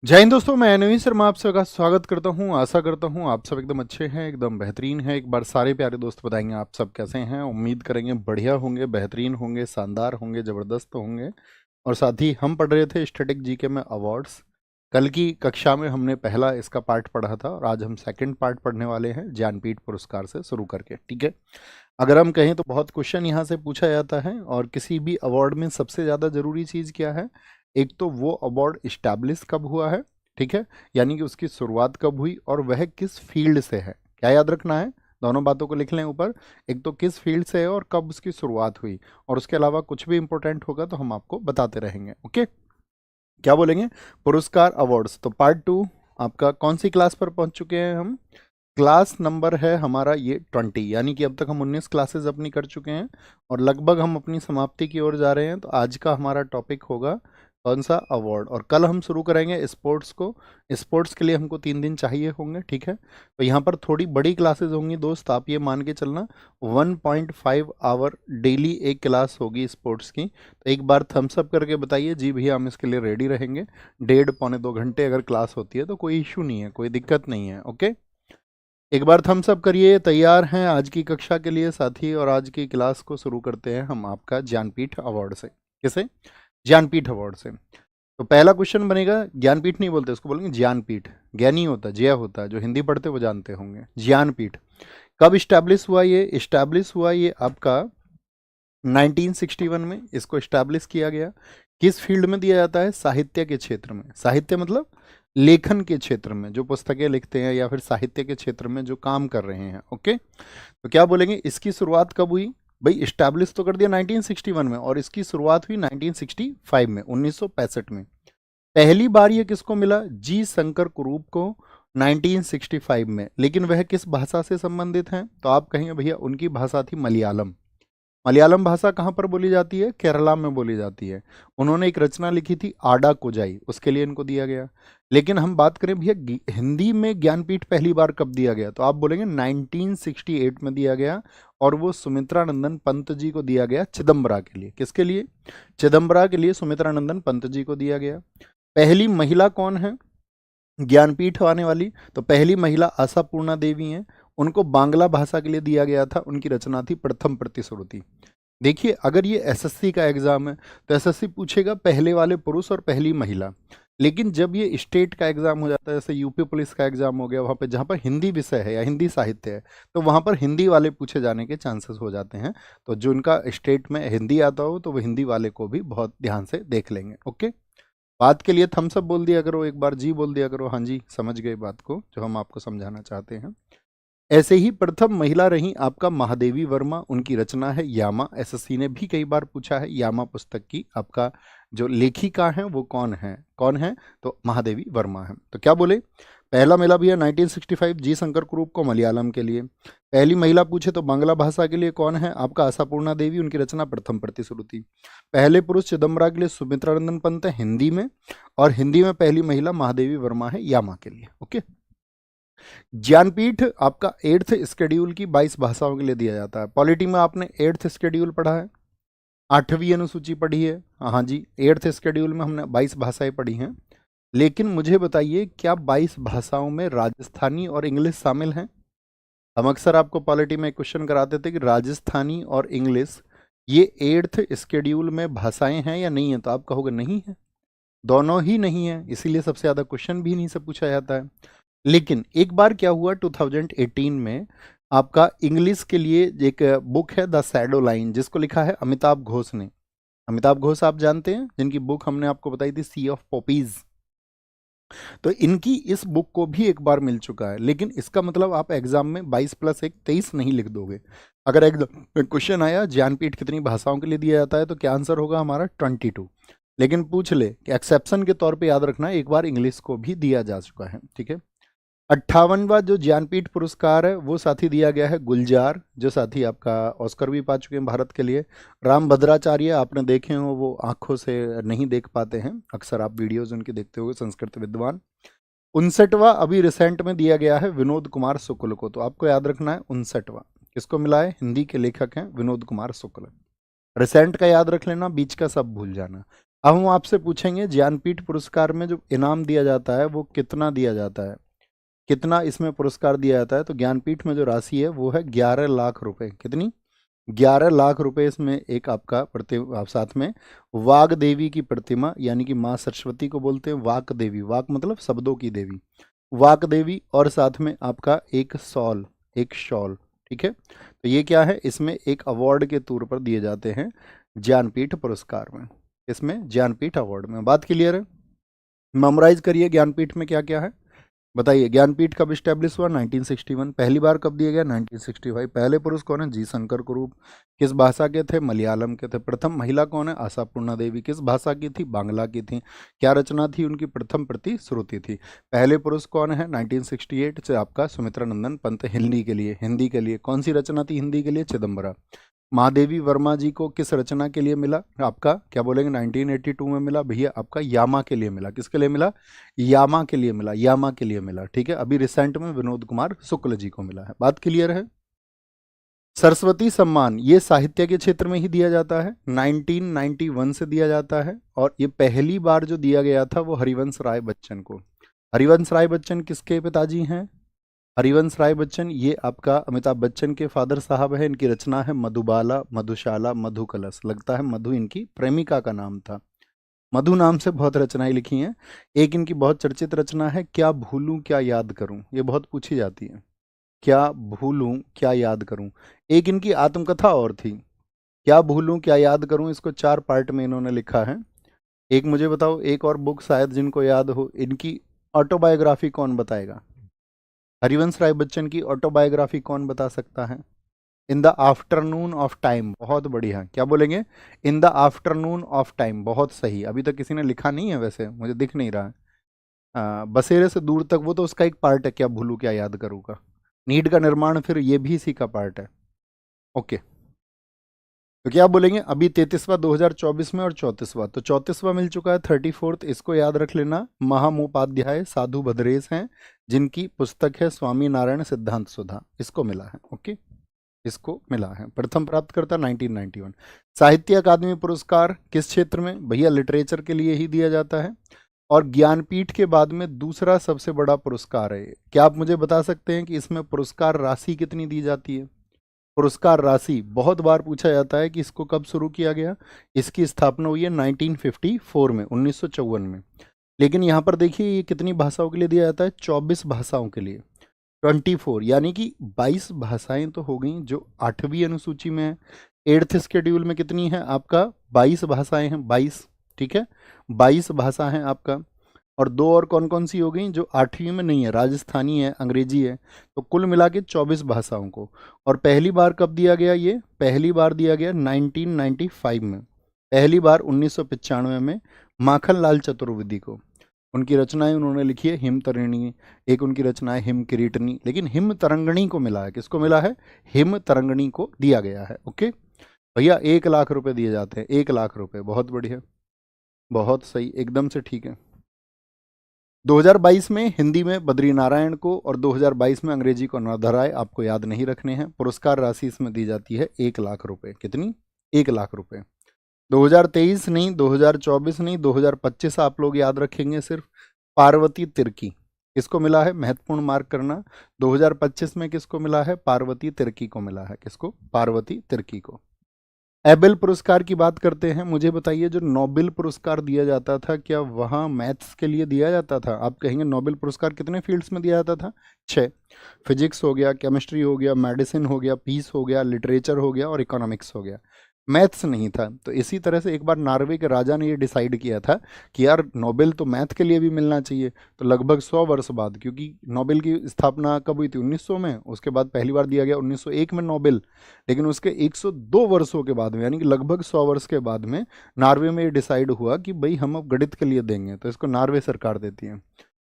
जय हिंद दोस्तों, मैं नवीन शर्मा आप सबका स्वागत करता हूं। आशा करता हूं आप सब एकदम अच्छे हैं, एकदम बेहतरीन हैं। एक बार सारे प्यारे दोस्त बताएंगे आप सब कैसे हैं। उम्मीद करेंगे बढ़िया होंगे, बेहतरीन होंगे, शानदार होंगे, ज़बरदस्त होंगे। और साथ ही हम पढ़ रहे थे स्टैटिक जीके में अवार्ड्स। कल की कक्षा में हमने पहला इसका पार्ट पढ़ा था और आज हम सेकंड पार्ट पढ़ने वाले हैं ज्ञानपीठ पुरस्कार से शुरू करके। ठीक है, अगर हम कहें तो बहुत क्वेश्चन यहाँ से पूछा जाता है और किसी भी अवार्ड में सबसे ज़्यादा ज़रूरी चीज़ क्या है? एक तो वो अवार्ड इस्टेब्लिश कब हुआ है, ठीक है, यानी कि उसकी शुरुआत कब हुई और वह किस फील्ड से है। क्या याद रखना है? दोनों बातों को लिख लें ऊपर। एक तो किस फील्ड से है और कब उसकी शुरुआत हुई, और उसके अलावा कुछ भी इंपॉर्टेंट होगा तो हम आपको बताते रहेंगे। ओके, क्या बोलेंगे? पुरस्कार अवार्ड्स। तो पार्ट टू आपका कौन सी क्लास पर पहुंच चुके हैं हम? क्लास नंबर है हमारा ये 20, यानी कि अब तक हम 19 क्लासेस अपनी कर चुके हैं और लगभग हम अपनी समाप्ति की ओर जा रहे हैं। तो आज का हमारा टॉपिक होगा कौन सा? अवार्ड। और कल हम शुरू करेंगे स्पोर्ट्स को। स्पोर्ट्स के लिए हमको 3 दिन चाहिए होंगे, ठीक है। तो यहाँ पर थोड़ी बड़ी क्लासेस होंगी दोस्त, आप ये मान के चलना 1.5 आवर डेली एक क्लास होगी स्पोर्ट्स की। तो एक बार थम्स अप करके बताइए जी भैया हम इसके लिए रेडी रहेंगे। 1.5 पौने 2 घंटे अगर क्लास होती है तो कोई इशू नहीं है, कोई दिक्कत नहीं है। ओके, एक बार थम्स अप करिए, तैयार हैं आज की कक्षा के लिए साथी। और आज की क्लास को शुरू करते हैं हम आपका ज्ञानपीठ अवार्ड से। किसे? ज्ञानपीठ अवार्ड से। तो पहला क्वेश्चन बनेगा, ज्ञानपीठ नहीं बोलते उसको, बोलेंगे ज्ञानपीठ। ज्ञानी होता, जय होता है, जो हिंदी पढ़ते वो जानते होंगे। ज्ञानपीठ कब इस्टेब्लिश हुआ? ये इस्टेब्लिश हुआ ये आपका 1961 में इसको इस्टेब्लिश किया गया। किस फील्ड में दिया जाता है? साहित्य के क्षेत्र में। साहित्य मतलब लेखन के क्षेत्र में, जो पुस्तकें लिखते हैं या फिर साहित्य के क्षेत्र में जो काम कर रहे हैं। ओके, तो क्या बोलेंगे इसकी शुरुआत कब हुई? भाई इस्टेब्लिश तो कर दिया 1961 में और इसकी शुरुआत हुई 1965 में, 1965 में। पहली बार ये किसको मिला? जी शंकर कुरूप को 1965 में। लेकिन वह किस भाषा से संबंधित हैं? तो आप कहेंगे भैया उनकी भाषा थी मलयालम। मलयालम भाषा कहाँ पर बोली जाती है? केरला में बोली जाती है। उन्होंने एक रचना लिखी थी आडा कोजाई, उसके लिए इनको दिया गया। लेकिन हम बात करें भैया हिंदी में ज्ञानपीठ पहली बार कब दिया गया, तो आप बोलेंगे 1968 में दिया गया। और वो सुमित्रा नंदन पंत जी को दिया गया, चिदम्बरा के लिए। किसके लिए? चिदम्बरा के लिए सुमित्रा नंदन पंत जी को दिया गया। पहली महिला कौन है ज्ञानपीठ आने वाली? तो पहली महिला आशापूर्णा देवी हैं। उनको बांग्ला भाषा के लिए दिया गया था, उनकी रचना थी प्रथम प्रतिश्रुति। देखिए, अगर ये एसएससी का एग्जाम है तो एसएससी पूछेगा पहले वाले पुरुष और पहली महिला। लेकिन जब ये स्टेट का एग्जाम हो जाता है, जैसे यूपी पुलिस का एग्जाम हो गया, वहाँ पे जहाँ पर हिंदी विषय है या हिंदी साहित्य है, तो वहाँ पर हिंदी वाले पूछे जाने के चांसेस हो जाते हैं। तो जो उनका स्टेट में हिंदी आता हो तो वो हिंदी वाले को भी बहुत ध्यान से देख लेंगे। ओके, बात के लिए थम्स अप बोल दिया करो, एक बार जी बोल दिया करो। हाँ जी, समझ गए बात को जो हम आपको समझाना चाहते हैं। ऐसे ही प्रथम महिला रही आपका महादेवी वर्मा, उनकी रचना है यामा। एसएससी ने भी कई बार पूछा है यामा पुस्तक की आपका जो लेखिका है वो कौन है? कौन है? तो महादेवी वर्मा है। तो क्या बोले? पहला मिला भैया 1965 जी शंकर कुरूप को मलयालम के लिए। पहली महिला पूछे तो बांग्ला भाषा के लिए कौन है? आपका आशापूर्णा देवी, उनकी रचना प्रथम प्रतिश्रुति। पहले पुरुष चिदम्बरा के लिए सुमित्रा नंदन पंत है हिंदी में, और हिंदी में पहली महिला महादेवी वर्मा है यामा के लिए। ओके, ज्ञानपीठ आपका 8th स्केड्यूल की 22 भाषाओं के लिए दिया जाता है। पॉलिटी में आपने 8th स्केड्यूल पढ़ा है, 8वीं अनुसूची पढ़ी है। हाँ जी, 8th स्केड्यूल में हमने 22 भाषाएं पढ़ी हैं। लेकिन मुझे बताइए क्या 22 भाषाओं में राजस्थानी और इंग्लिश शामिल हैं? हम अक्सर आपको पॉलिटी में क्वेश्चन कराते थे कि राजस्थानी और इंग्लिश ये 8th स्केड्यूल में भाषाएं हैं या नहीं है, तो आप कहोगे नहीं है, दोनों ही नहीं है, इसीलिए सबसे ज़्यादा क्वेश्चन भी इन्हीं से पूछा जाता है। लेकिन एक बार क्या हुआ 2018 में, आपका इंग्लिश के लिए एक बुक है द शैडो लाइन, जिसको लिखा है अमिताभ घोष ने। अमिताभ घोष आप जानते हैं, जिनकी बुक हमने आपको बताई थी सी ऑफ पॉपीज। तो इनकी इस बुक को भी एक बार मिल चुका है। लेकिन इसका मतलब आप एग्जाम में 22 + 1 23 नहीं लिख दोगे। अगर एग्जाम में क्वेश्चन आया ज्ञानपीठ कितनी भाषाओं के लिए दिया जाता है, तो क्या आंसर होगा हमारा 22। लेकिन पूछ ले कि एक्सेप्शन के तौर पे याद रखना एक बार इंग्लिश को भी दिया जा चुका है, ठीक है। 58वां जो ज्ञानपीठ पुरस्कार है वो साथी दिया गया है गुलजार, जो साथी आपका ऑस्कर भी पा चुके हैं भारत के लिए। राम भद्राचार्य आपने देखे हो, वो आंखों से नहीं देख पाते हैं, अक्सर आप वीडियोज उनके देखते होंगे, संस्कृत विद्वान। 59वां अभी रिसेंट में दिया गया है विनोद कुमार शुक्ल को। तो आपको याद रखना है 59वां किसको मिला है? हिंदी के लेखक हैं विनोद कुमार शुक्ल। रिसेंट का याद रख लेना, बीच का सब भूल जाना। अब हम आपसे पूछेंगे ज्ञानपीठ पुरस्कार में जो इनाम दिया जाता है वो कितना दिया जाता है, कितना इसमें पुरस्कार दिया जाता है। तो ज्ञानपीठ में जो राशि है वो है 11 लाख रुपए। कितनी? 11 लाख रुपए। इसमें एक आपका प्रतिमा, आप साथ में वाग देवी की प्रतिमा, यानी कि माँ सरस्वती को बोलते हैं वाक देवी, वाक मतलब शब्दों की देवी, वाक देवी, और साथ में आपका एक शॉल, एक शॉल। ठीक है, तो ये क्या है, इसमें एक अवार्ड के तौर पर दिए जाते हैं ज्ञानपीठ पुरस्कार में, इसमें ज्ञानपीठ अवार्ड में। बात क्लियर है? मेमोराइज करिए ज्ञानपीठ में क्या क्या है। बताइए, ज्ञानपीठ कब स्टैब्लिश हुआ? 1961। पहली बार कब दिया गया? 1965। पहले पुरुष कौन है? जी शंकर कुरूप। किस भाषा के थे? मलयालम के थे। प्रथम महिला कौन है? आशापूर्णा देवी। किस भाषा की थी? बांग्ला की थी। क्या रचना थी उनकी? प्रथम प्रति श्रुति थी। पहले पुरुष कौन है? 1968 से आपका सुमित्रा नंदन पंत, हिंदी के लिए, हिंदी के लिए कौन सी रचना थी? हिंदी के लिए चिदम्बरा। महादेवी वर्मा जी को किस रचना के लिए मिला? आपका क्या बोलेंगे? 1982 में मिला भैया, आपका यामा के लिए मिला। किसके लिए मिला? यामा के लिए मिला, यामा के लिए मिला। ठीक है, अभी रिसेंट में विनोद कुमार शुक्ल जी को मिला है। बात क्लियर है? सरस्वती सम्मान ये साहित्य के क्षेत्र में ही दिया जाता है, 1991 से दिया जाता है, और ये पहली बार जो दिया गया था वो हरिवंश राय बच्चन को। हरिवंश राय बच्चन किसके पिताजी हैं? हरिवंश राय बच्चन ये आपका अमिताभ बच्चन के फादर साहब है। इनकी रचना है मधुबाला, मधुशाला, मधुकलश। लगता है मधु इनकी प्रेमिका का नाम था। मधु नाम से बहुत रचनाएं लिखी हैं। एक इनकी बहुत चर्चित रचना है क्या भूलूं क्या याद करूं, ये बहुत पूछी जाती है। क्या भूलूं क्या याद करूं। एक इनकी आत्मकथा और थी, क्या भूलूं क्या याद करूं। इसको 4 पार्ट में इन्होंने लिखा है। एक मुझे बताओ, एक और बुक शायद जिनको याद हो, इनकी ऑटोबायोग्राफी कौन बताएगा? हरिवंश राय बच्चन की ऑटोबायोग्राफी कौन बता सकता है? In the afternoon of time. बहुत बढ़िया, क्या बोलेंगे? In the afternoon of time. बहुत सही। अभी तक किसी ने लिखा नहीं है, वैसे मुझे दिख नहीं रहा है। बसेरे से दूर तक, वो तो उसका एक पार्ट है, क्या भूलूं क्या याद करूँ का। नीड का निर्माण फिर ये भी इसी का पार्ट है। ओके, तो क्या बोलेंगे? अभी 33वां 2024 में, और 34वां, तो 34वां मिल चुका है। 34th इसको याद रख लेना, महामोपाध्याय साधु भद्रेश हैं, जिनकी पुस्तक है स्वामी नारायण सिद्धांत सुधा, इसको मिला है। ओके, इसको मिला है। प्रथम प्राप्तकर्ता 1991। साहित्य अकादमी पुरस्कार किस क्षेत्र में? भैया लिटरेचर के लिए ही दिया जाता है, और ज्ञानपीठ के बाद में दूसरा सबसे बड़ा पुरस्कार है। क्या आप मुझे बता सकते हैं कि इसमें पुरस्कार राशि कितनी दी जाती है? पुरस्कार राशि बहुत बार पूछा जाता है कि इसको कब शुरू किया गया। इसकी स्थापना हुई है 1954 में, 1954 में। लेकिन यहाँ पर देखिए ये कितनी भाषाओं के लिए दिया जाता है? 24 भाषाओं के लिए। 24 यानी कि 22 भाषाएं तो हो गई जो 8वीं अनुसूची में है। 8th शेड्यूल में कितनी है आपका? 22 भाषाएं हैं, 22। ठीक है, 22 भाषा हैं आपका। और दो और कौन कौन सी हो गई जो 8वीं में नहीं है? राजस्थानी है, अंग्रेजी है। तो कुल मिला के 24 भाषाओं को। और पहली बार कब दिया गया? ये पहली बार दिया गया 1995 में, पहली बार 1995 में माखन लाल चतुर्वेदी को। उनकी रचनाएं उन्होंने लिखी है हिम तरिणी, एक उनकी रचना है हिम किरीटनी, लेकिन हिम तरंगणी को मिला है। किसको मिला है? हिम तरंगणी को दिया गया है। ओके भैया, 1 लाख रुपए दिए जाते हैं, 1 लाख रुपए। बहुत बढ़िया, बहुत सही, एकदम से ठीक है। 2022 में हिंदी में बद्रीनारायण को, और 2022 में अंग्रेजी को नरधर राय, आपको याद नहीं रखने हैं। पुरस्कार राशि इसमें दी जाती है 1 लाख रुपए। कितनी? 1 लाख रुपए। 2023 नहीं, 2024 नहीं, 2025 आप लोग याद रखेंगे सिर्फ। पार्वती तिर्की किसको मिला है? महत्वपूर्ण मार्क करना। 2025 में किसको मिला है? पार्वती तिर्की को मिला है। किसको? पार्वती तिर्की को। एबेल पुरस्कार की बात करते हैं। मुझे बताइए, जो नोबेल पुरस्कार दिया जाता था, क्या वहाँ मैथ्स के लिए दिया जाता था? आप कहेंगे नोबेल पुरस्कार कितने फील्ड्स में दिया जाता था? 6। फिजिक्स हो गया, केमिस्ट्री हो गया, मेडिसिन हो गया, पीस हो गया, लिटरेचर हो गया, और इकोनॉमिक्स हो गया। मैथ्स नहीं था। तो इसी तरह से एक बार नॉर्वे के राजा ने ये डिसाइड किया था कि यार नोबेल तो मैथ के लिए भी मिलना चाहिए। तो लगभग 100 वर्ष बाद, क्योंकि नोबेल की स्थापना कब हुई थी? 1900 में। उसके बाद पहली बार दिया गया 1901 में नोबेल। लेकिन उसके 102 वर्षों के बाद में, यानी कि लगभग 100 वर्ष के बाद में, नॉर्वे में ये डिसाइड हुआ कि भाई हम अब गणित के लिए देंगे। तो इसको नॉर्वे सरकार देती है।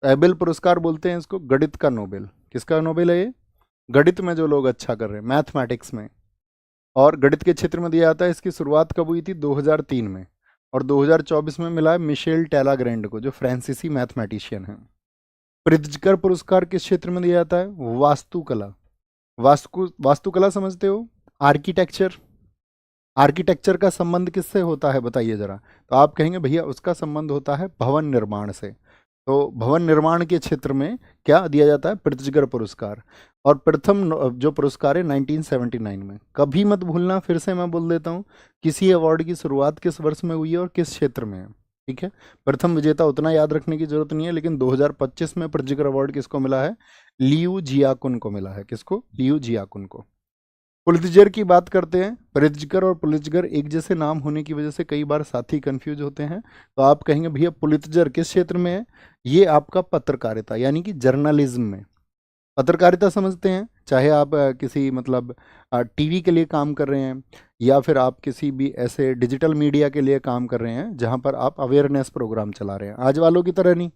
एबेल पुरस्कार बोलते हैं इसको, गणित का नोबेल। किसका नोबेल है ये? गणित में जो लोग अच्छा कर रहे हैं, मैथमेटिक्स में, और गणित के क्षेत्र में दिया जाता है। इसकी शुरुआत कब हुई थी? 2003 में। और 2024 में मिला है मिशेल टेलाग्रैंड को, जो फ्रांसीसी मैथमेटिशियन है। प्रित्जकर पुरस्कार किस क्षेत्र में दिया जाता है? वास्तुकला। वास्तुकला समझते हो? आर्किटेक्चर, आर्किटेक्चर का संबंध किससे होता है बताइए जरा। तो आप कहेंगे भैया उसका संबंध होता है भवन निर्माण से। तो भवन निर्माण के क्षेत्र में क्या दिया जाता है, प्रित्जकर पुरस्कार। और प्रथम जो पुरस्कार है 1979 में। कभी मत भूलना, फिर से मैं बोल देता हूँ, किसी अवार्ड की शुरुआत किस वर्ष में हुई है और किस क्षेत्र में है। ठीक है, प्रथम विजेता उतना याद रखने की जरूरत नहीं है, लेकिन 2025 में प्रित्जकर अवार्ड किसको मिला है, लियू जियाकुन को मिला है। किसको, लियू जियाकुन को। पुलित्जर की बात करते हैं। प्रित्जकर और पुलित्जर एक जैसे नाम होने की वजह से कई बार साथी कंफ्यूज होते हैं। तो आप कहेंगे भैया पुलित्जर किस क्षेत्र में है, ये आपका पत्रकारिता यानी कि जर्नलिज्म में। पत्रकारिता समझते हैं, चाहे आप किसी मतलब टीवी के लिए काम कर रहे हैं, या फिर आप किसी भी ऐसे डिजिटल मीडिया के लिए काम कर रहे हैं जहां पर आप अवेयरनेस प्रोग्राम चला रहे हैं। आज वालों की तरह नहीं,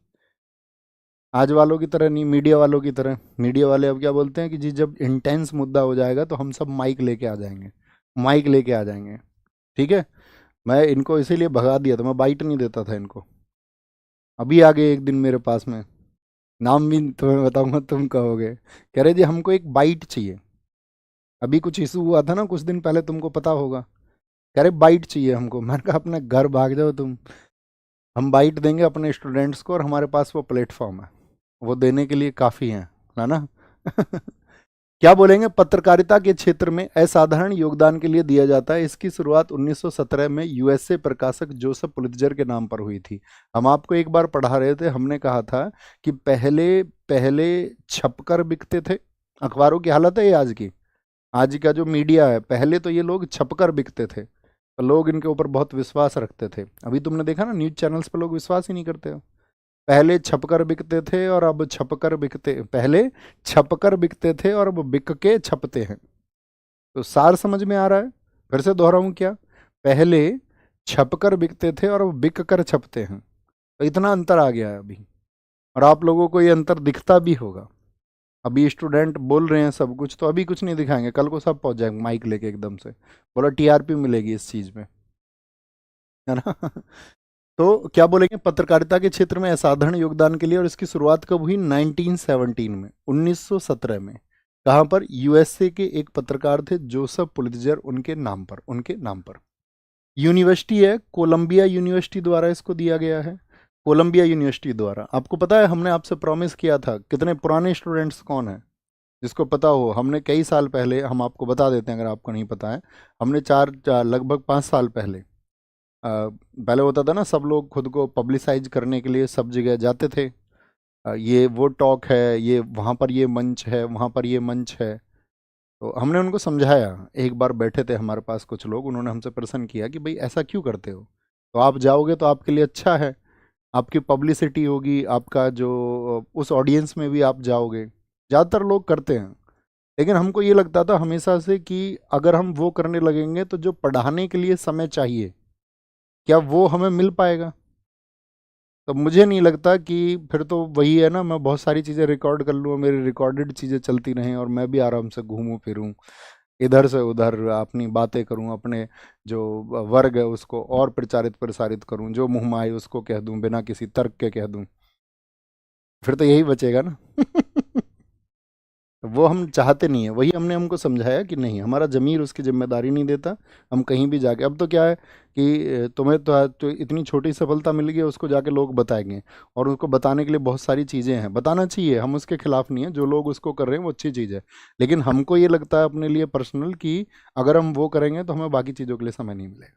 आज वालों की तरह नहीं, मीडिया वालों की तरह। मीडिया वाले अब क्या बोलते हैं कि जी जब इंटेंस मुद्दा हो जाएगा तो हम सब माइक लेके आ जाएंगे, माइक लेके आ जाएंगे। ठीक है, मैं इनको इसीलिए भगा दिया था, मैं बाइट नहीं देता था इनको। अभी आ गए एक दिन मेरे पास में, नाम भी तुम्हें बताऊंगा, तुम कहोगे, कह रहे जी हमको एक बाइट चाहिए। अभी कुछ इशू हुआ था ना कुछ दिन पहले, तुमको पता होगा, कह रहे बाइट चाहिए हमको। मैंने कहा अपने घर भाग जाओ तुम, हम बाइट देंगे अपने स्टूडेंट्स को, और हमारे पास वो प्लेटफॉर्म है, वो देने के लिए काफ़ी है ना। क्या बोलेंगे, पत्रकारिता के क्षेत्र में असाधारण योगदान के लिए दिया जाता है। इसकी शुरुआत 1917 में यूएसए प्रकाशक जोसेफ पुलित्जर के नाम पर हुई थी। हम आपको एक बार पढ़ा रहे थे, हमने कहा था कि पहले पहले छपकर बिकते थे। अखबारों की हालत है ये आज की, आज का जो मीडिया है, पहले तो ये लोग छपकर बिकते थे, तो लोग इनके ऊपर बहुत विश्वास रखते थे। अभी तुमने देखा ना न्यूज चैनल्स पर लोग विश्वास ही नहीं करते हो। पहले छपकर बिकते थे और अब छपकर बिकते, पहले छपकर बिकते थे और अब बिक के छपते हैं। तो सार समझ में आ रहा है, फिर से दोहराऊं क्या, पहले छपकर बिकते थे और अब बिक कर छपते हैं। तो इतना अंतर आ गया है अभी, और आप लोगों को ये अंतर दिखता भी होगा। अभी स्टूडेंट बोल रहे हैं सब कुछ, तो अभी कुछ नहीं दिखाएंगे, कल को सब पहुंच जाएंगे माइक लेके एकदम से, बोला टीआरपी मिलेगी इस चीज में, है ना। तो क्या बोलेंगे, पत्रकारिता के क्षेत्र में असाधारण योगदान के लिए, और इसकी शुरुआत कब हुई, 1917 में, 1917 में। कहाँ पर, यूएसए के एक पत्रकार थे जोसेफ पुलित्जर, उनके नाम पर, उनके नाम पर। यूनिवर्सिटी है, कोलंबिया यूनिवर्सिटी द्वारा इसको दिया गया है, कोलंबिया यूनिवर्सिटी द्वारा। आपको पता है हमने आपसे प्रॉमिस किया था, कितने पुराने स्टूडेंट्स कौन है जिसको पता हो, हमने कई साल पहले, हम आपको बता देते हैं अगर आपको नहीं पता है, हमने लगभग 5 साल पहले, पहले होता था ना सब लोग खुद को पब्लिसाइज करने के लिए सब जगह जाते थे, ये वो टॉक है, ये वहाँ पर ये मंच है, वहाँ पर ये मंच है। तो हमने उनको समझाया, एक बार बैठे थे हमारे पास कुछ लोग, उन्होंने हमसे प्रश्न किया कि भाई ऐसा क्यों करते हो, तो आप जाओगे तो आपके लिए अच्छा है, आपकी पब्लिसिटी होगी, आपका जो उस ऑडियंस में भी आप जाओगे। ज़्यादातर लोग करते हैं, लेकिन हमको ये लगता था हमेशा से कि अगर हम वो करने लगेंगे तो जो पढ़ाने के लिए समय चाहिए, क्या वो हमें मिल पाएगा। तो मुझे नहीं लगता कि, फिर तो वही है ना, मैं बहुत सारी चीज़ें रिकॉर्ड कर लूँ, मेरी रिकॉर्डेड चीज़ें चलती रहें और मैं भी आराम से घूमूं फिरूं, इधर से उधर अपनी बातें करूं, अपने जो वर्ग है उसको और प्रचारित प्रसारित करूं, जो मुँह में आए उसको कह दूं, बिना किसी तर्क के कह दूं, फिर तो यही बचेगा ना। वो हम चाहते नहीं है, वही हमने हमको समझाया कि नहीं, हमारा ज़मीर उसकी जिम्मेदारी नहीं देता। हम कहीं भी जाके, अब तो क्या है कि तुम्हें तो इतनी छोटी सफलता मिल गई है, उसको जाके लोग बताएंगे, और उसको बताने के लिए बहुत सारी चीज़ें हैं, बताना चाहिए, हम उसके खिलाफ नहीं है, जो लोग उसको कर रहे हैं वो अच्छी चीज़ है। लेकिन हमको ये लगता है अपने लिए पर्सनल कि अगर हम वो करेंगे तो हमें बाकी चीज़ों के लिए समय नहीं मिलेगा।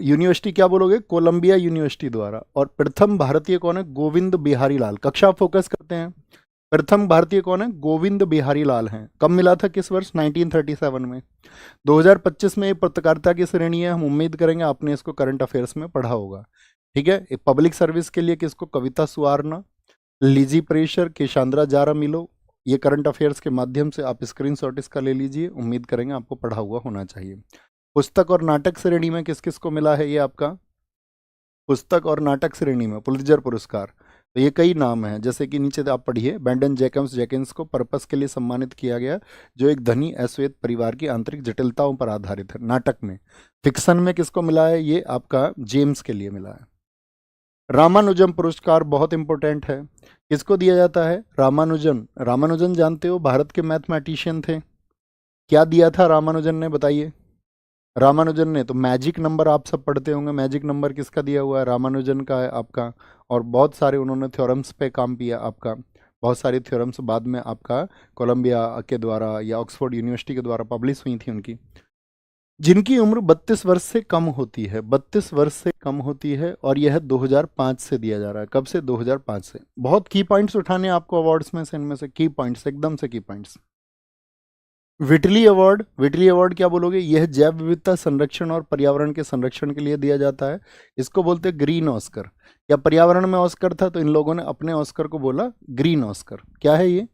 यूनिवर्सिटी क्या बोलोगे, कोलंबिया यूनिवर्सिटी द्वारा। और प्रथम भारतीय कौन है, गोविंद बिहारी लाल। कक्षा फोकस करते हैं। प्रथम भारतीय कौन है, गोविंद बिहारी लाल हैं। कब मिला था, किस वर्ष, 1937 में। 2025 में ये पत्रकारिता की श्रेणी है, हम उम्मीद करेंगे आपने इसको करंट अफेयर्स में पढ़ा होगा। ठीक है, एक पब्लिक सर्विस के लिए किसको, कविता सुआरना, लिजी प्रेशर, केशांद्रा जारा मिलो। ये करंट अफेयर्स के माध्यम से आप स्क्रीनशॉट इसका ले लीजिए, उम्मीद करेंगे आपको पढ़ा हुआ होना चाहिए। पुस्तक और नाटक श्रेणी में किस किस को मिला है ये आपका, पुस्तक और नाटक श्रेणी में पुलित्जर पुरस्कार। तो ये कई नाम हैं, जैसे कि नीचे आप पढ़िए, बैंडन जैकम्स जैकिंस को पर्पस के लिए सम्मानित किया गया, जो एक धनी अश्वेत परिवार की आंतरिक जटिलताओं पर आधारित है, नाटक में। फिक्शन में किसको मिला है, ये आपका जेम्स के लिए मिला है। रामानुजम पुरस्कार बहुत इंपॉर्टेंट है, किसको दिया जाता है, रामानुजन। रामानुजन जानते हो, भारत के मैथमेटिशियन थे। क्या दिया था रामानुजन ने, बताइए। रामानुजन ने, तो मैजिक नंबर आप सब पढ़ते होंगे, मैजिक नंबर किसका दिया हुआ है, रामानुजन का है आपका। और बहुत सारे उन्होंने थ्योरम्स पे काम किया आपका, बहुत सारी थ्योरम्स बाद में आपका कोलंबिया के द्वारा या ऑक्सफोर्ड यूनिवर्सिटी के द्वारा पब्लिश हुई थी उनकी, जिनकी उम्र 32 वर्ष से कम होती है, 32 वर्ष से कम होती है। और यह 2005 से दिया जा रहा है। कब से? 2005 से। बहुत की पॉइंट्स उठाने हैं आपको अवार्ड्स में से, इनमें से की पॉइंट्स, एकदम से की पॉइंट्स। विटली अवार्ड, विटली अवार्ड क्या बोलोगे? यह जैव विविधता संरक्षण और पर्यावरण के संरक्षण के लिए दिया जाता है। इसको बोलते हैं ग्रीन ऑस्कर। या पर्यावरण में ऑस्कर था तो इन लोगों ने अपने ऑस्कर को बोला ग्रीन ऑस्कर। क्या है ये?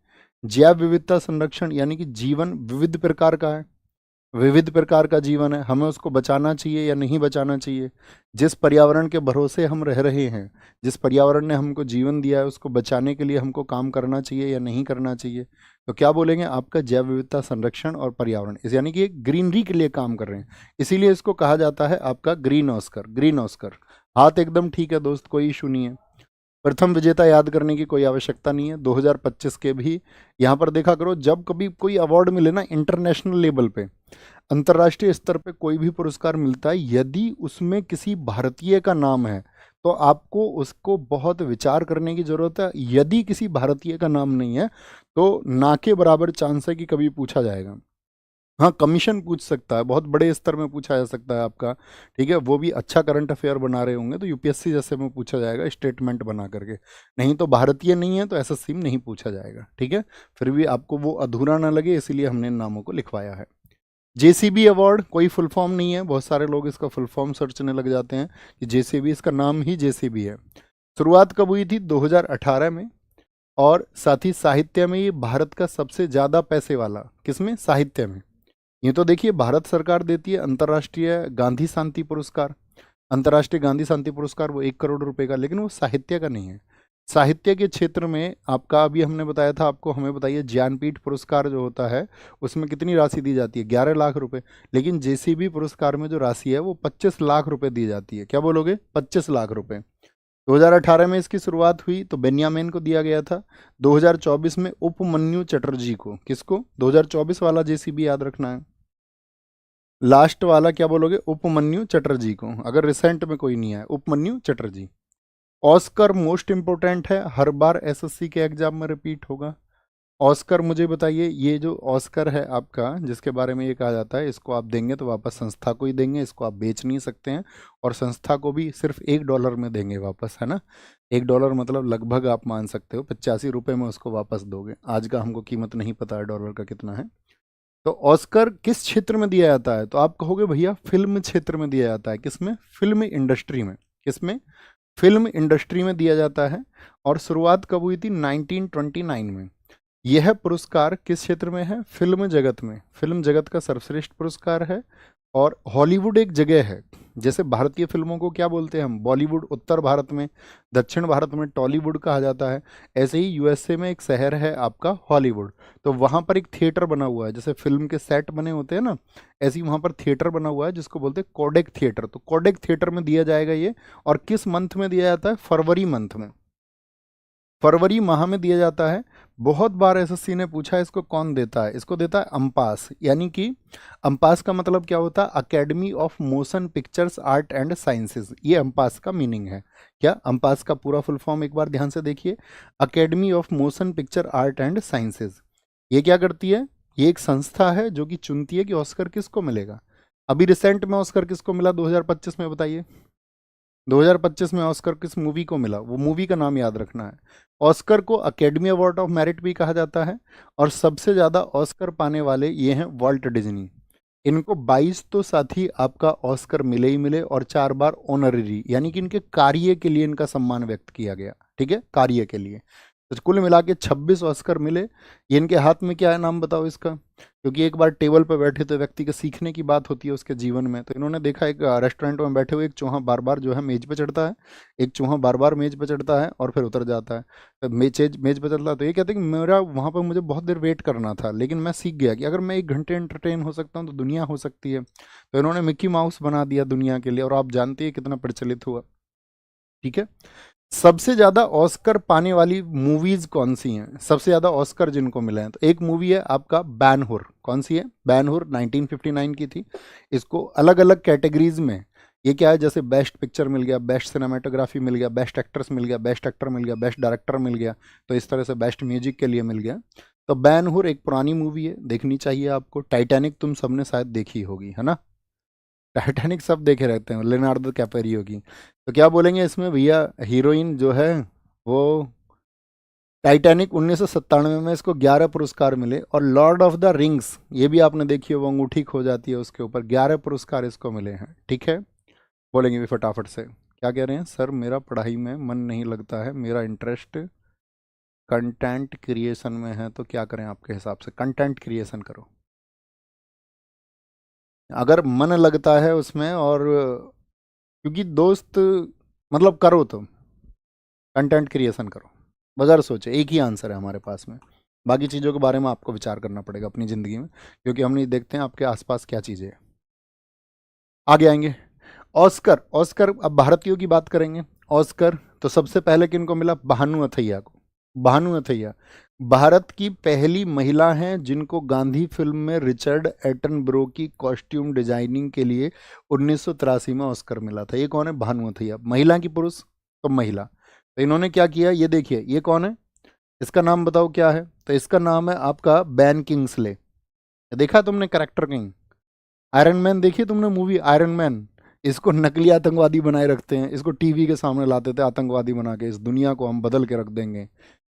जैव विविधता संरक्षण, यानी कि जीवन विविध प्रकार का है, विविध प्रकार का जीवन है, हमें उसको बचाना चाहिए या नहीं बचाना चाहिए। जिस पर्यावरण के भरोसे हम रह रहे हैं, जिस पर्यावरण ने हमको जीवन दिया है, उसको बचाने के लिए हमको काम करना चाहिए या नहीं करना चाहिए। तो क्या बोलेंगे? आपका जैव विविधता संरक्षण और पर्यावरण, इस यानी कि ग्रीनरी के लिए काम कर रहे हैं, इसीलिए इसको कहा जाता है आपका ग्रीन ऑस्कर। Green Oscar. हाथ एकदम ठीक है दोस्त, कोई इशू नहीं है। प्रथम विजेता याद करने की कोई आवश्यकता नहीं है। 2025 के भी यहाँ पर देखा करो, जब कभी कोई अवार्ड मिले ना इंटरनेशनल लेवल पे, अंतर्राष्ट्रीय स्तर पे कोई भी पुरस्कार मिलता है, यदि उसमें किसी भारतीय का नाम है तो आपको उसको बहुत विचार करने की जरूरत है। यदि किसी भारतीय का नाम नहीं है तो ना के बराबर चांस है कि कभी पूछा जाएगा। हाँ, कमीशन पूछ सकता है, बहुत बड़े स्तर में पूछा जा सकता है आपका, ठीक है, वो भी अच्छा करंट अफेयर बना रहे होंगे तो यूपीएससी जैसे में पूछा जाएगा स्टेटमेंट बना करके। नहीं तो भारतीय नहीं है तो एसएससी में नहीं पूछा जाएगा, ठीक है। फिर भी आपको वो अधूरा ना लगे, इसीलिए हमने इन नामों को लिखवाया है। जेसीबी अवार्ड कोई फुल फॉर्म नहीं है, बहुत सारे लोग इसका फुल फॉर्म सर्चने लग जाते हैं कि जेसीबी, इसका नाम ही जेसीबी है। शुरुआत कब हुई थी? 2018 में। और साथ ही साहित्य में ये भारत का सबसे ज़्यादा पैसे वाला, किसमें? साहित्य में। ये तो देखिए भारत सरकार देती है अंतर्राष्ट्रीय गांधी शांति पुरस्कार, अंतर्राष्ट्रीय गांधी शांति पुरस्कार, वो 1 करोड़ रुपए का, लेकिन वो साहित्य का नहीं है। साहित्य के क्षेत्र में आपका, अभी हमने बताया था आपको, हमें बताइए ज्ञानपीठ पुरस्कार जो होता है उसमें कितनी राशि दी जाती है? 11 लाख रुपए। लेकिन जेसीबी पुरस्कार में जो राशि है वो 25 लाख रुपए दी जाती है। क्या बोलोगे? 25 लाख रुपए। 2018 में इसकी शुरुआत हुई तो बेन्यामिन को दिया गया था। 2024 में उपमन्यु चटर्जी को। किसको? 2024 वाला जेसीबी याद रखना है, लास्ट वाला क्या बोलोगे? उपमन्यु चटर्जी को, अगर रिसेंट में कोई नहीं है, Upamanyu Chatterjee. Oscar most important है, हर बार एसएससी के एग्जाम में रिपीट होगा। ऑस्कर मुझे बताइए, ये जो ऑस्कर है आपका, जिसके बारे में ये कहा जाता है, इसको आप देंगे तो वापस संस्था को ही देंगे, इसको आप बेच नहीं सकते हैं, और संस्था को भी सिर्फ $1 में देंगे वापस, है ना। $1 मतलब लगभग आप मान सकते हो 85 रुपये में उसको वापस दोगे। आज का हमको कीमत नहीं पता है डॉलर का कितना है। तो ऑस्कर किस क्षेत्र में दिया जाता है? तो आप कहोगे भैया फिल्म क्षेत्र में दिया जाता है। किसमें? फिल्म इंडस्ट्री में। किसमें? फिल्म इंडस्ट्री में दिया जाता है। और शुरुआत कब हुई थी? 1929 में। यह पुरस्कार किस क्षेत्र में है? फिल्म जगत में। फिल्म जगत का सर्वश्रेष्ठ पुरस्कार है। और हॉलीवुड एक जगह है, जैसे भारतीय फिल्मों को क्या बोलते हैं हम? बॉलीवुड उत्तर भारत में, दक्षिण भारत में टॉलीवुड कहा जाता है। ऐसे ही यूएसए में एक शहर है आपका हॉलीवुड, तो वहाँ पर एक थिएटर बना हुआ है, जैसे फिल्म के सेट बने होते हैं ना, ऐसे ही वहाँ पर थिएटर बना हुआ है जिसको बोलते हैं कोडेक थिएटर। तो कोडेक थिएटर में दिया जाएगा ये। और किस मंथ में दिया जाता है? फरवरी मंथ में, फरवरी माह में दिया जाता है। बहुत बार एसएससी ने पूछा है इसको कौन देता है? इसको देता है अम्पास, यानी कि अम्पास का मतलब क्या होता है? Academy of motion pictures art and sciences, ये अम्पास का मीनिंग है। क्या? अम्पास का पूरा फुल फॉर्म एक बार ध्यान से देखिए, academy of motion picture art and sciences. ये क्या करती है? ये एक संस्था है जो कि चुनती है कि ऑस्कर किसको मिलेगा। अभी रिसेंट में ऑस्कर किसको मिला 2025 में? बताइए 2025 में ऑस्कर किस मूवी को मिला? वो मूवी का नाम याद रखना है। ऑस्कर को अकेडमी अवार्ड ऑफ मेरिट भी कहा जाता है। और सबसे ज़्यादा ऑस्कर पाने वाले ये हैं वॉल्ट डिज्नी। इनको 22 तो साथ ही आपका ऑस्कर मिले ही मिले, और 4 बार ऑनररी, यानी कि इनके कार्य के लिए इनका सम्मान व्यक्त किया गया, ठीक है, कार्य के लिए। तो कुल मिला के 26 ऑस्कर मिले। ये इनके हाथ में क्या है, नाम बताओ इसका? क्योंकि एक बार टेबल पर बैठे तो व्यक्ति के सीखने की बात होती है उसके जीवन में। तो इन्होंने देखा एक रेस्टोरेंट में बैठे हुए एक चूहा बार बार जो है मेज पे चढ़ता है, एक चूहा बार बार मेज पे चढ़ता है और फिर उतर जाता है। तो मेज पे चलता है, तो ये कहते हैं कि मेरा वहाँ पर मुझे बहुत देर वेट करना था, लेकिन मैं सीख गया कि अगर मैं 1 घंटे एंटरटेन हो सकता हूँ तो दुनिया हो सकती है। तो इन्होंने मिक्की माउस बना दिया दुनिया के लिए, और आप जानते हैं कितना प्रचलित हुआ, ठीक है। सबसे ज्यादा ऑस्कर पाने वाली मूवीज कौन सी हैं, सबसे ज्यादा ऑस्कर जिनको मिले हैं? तो एक मूवी है आपका बैन हुर। कौन सी है? बैन हुर 1959 की थी। इसको अलग अलग कैटेगरीज में, ये क्या है, जैसे बेस्ट पिक्चर मिल गया, बेस्ट सिनेमाटोग्राफी मिल गया, बेस्ट एक्ट्रेस मिल गया, बेस्ट एक्टर मिल गया, बेस्ट डायरेक्टर मिल गया, तो इस तरह से बेस्ट म्यूजिक के लिए मिल गया। तो बैन हुर एक पुरानी मूवी है, देखनी चाहिए आपको। टाइटैनिक तुम सबने शायद देखी होगी, है ना? टाइटैनिक सब देखे रहते हैं, लियोनार्डो कैपेरियो की। तो क्या बोलेंगे इसमें भैया? हीरोइन जो है वो, टाइटैनिक 1997 में इसको 11 पुरस्कार मिले। और लॉर्ड ऑफ द रिंग्स, ये भी आपने देखी हो, वो अंगूठी खो जाती है उसके ऊपर, 11 पुरस्कार इसको मिले हैं। ठीक है, बोलेंगे भी फटाफट से। क्या कह रहे हैं? सर मेरा पढ़ाई में मन नहीं लगता है, मेरा इंटरेस्ट कंटेंट क्रिएशन में है। तो क्या करें आपके हिसाब से? कंटेंट क्रिएशन करो। अगर मन लगता है उसमें, और क्योंकि दोस्त, मतलब करो तो कंटेंट क्रिएशन करो, बगैर सोचे। एक ही आंसर है हमारे पास में। बाकी चीज़ों के बारे में आपको विचार करना पड़ेगा अपनी ज़िंदगी में, क्योंकि हम नहीं देखते हैं आपके आसपास क्या चीज़ें हैं। आगे आएंगे। ऑस्कर, ऑस्कर अब भारतीयों की बात करेंगे। ऑस्कर तो सबसे पहले किनको मिला? भानु अथैया को। भानु अथैया भारत की पहली महिला हैं जिनको गांधी फिल्म में रिचर्ड एटनबरो की कॉस्ट्यूम डिजाइनिंग के लिए 1983 में ऑस्कर मिला था। ये कौन है? भानु अथैया। महिला की पुरुष? तो महिला। तो इन्होंने क्या किया, ये देखिए, ये कौन है, इसका नाम बताओ क्या है? तो इसका नाम है आपका बैन किंग्सले। देखा तुमने कैरेक्टर किंग? आयरन मैन देखी तुमने मूवी आयरन मैन? इसको नकली आतंकवादी बनाए रखते हैं, इसको टीवी के सामने लाते थे आतंकवादी बना के, इस दुनिया को हम बदल के रख देंगे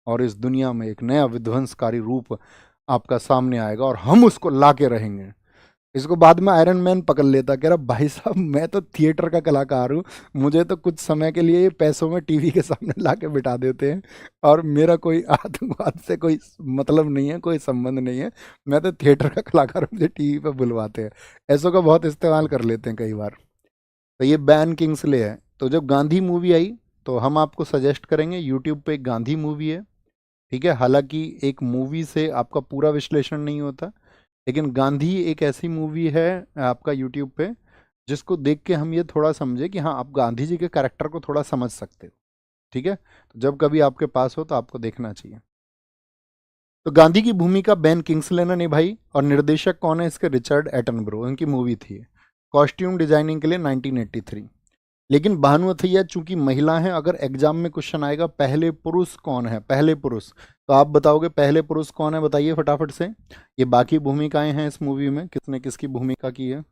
और इस दुनिया में एक नया विध्वंसकारी रूप आपका सामने आएगा और हम उसको ला के रहेंगे। इसको बाद में आयरन मैन पकड़ लेता, कह रहा भाई साहब मैं तो थिएटर का कलाकार हूँ, मुझे तो कुछ समय के लिए ये पैसों में टीवी के सामने ला के बिठा देते हैं और मेरा कोई आतंकवाद से कोई मतलब नहीं है, कोई संबंध नहीं है, मैं तो थिएटर का कलाकार हूँ, मुझे टीवी पे बुलवाते हैं। ऐसों का बहुत इस्तेमाल कर लेते हैं कई बार। तो ये बैन किंग्सले है। तो जब गांधी मूवी आई तो हम आपको सजेस्ट करेंगे, यूट्यूब पे एक गांधी मूवी है। ठीक है, हालांकि एक मूवी से आपका पूरा विश्लेषण नहीं होता, लेकिन गांधी एक ऐसी मूवी है आपका यूट्यूब पे जिसको देख के हम ये थोड़ा समझे कि हाँ आप गांधी जी के कैरेक्टर को थोड़ा समझ सकते हो। ठीक है, तो जब कभी आपके पास हो तो आपको देखना चाहिए। तो गांधी की भूमिका बेन किंग्सले ने निभाई और निर्देशक कौन है इसके? रिचर्ड एटनबरो, उनकी मूवी थी। कॉस्ट्यूम डिजाइनिंग के लिए 1983। लेकिन भानु अथैया चूंकि महिला हैं, अगर एग्जाम में क्वेश्चन आएगा पहले पुरुष कौन है, पहले पुरुष, तो आप बताओगे पहले पुरुष कौन है? बताइए फटाफट से। ये बाकी भूमिकाएं हैं इस मूवी में, किसने किसकी भूमिका की है?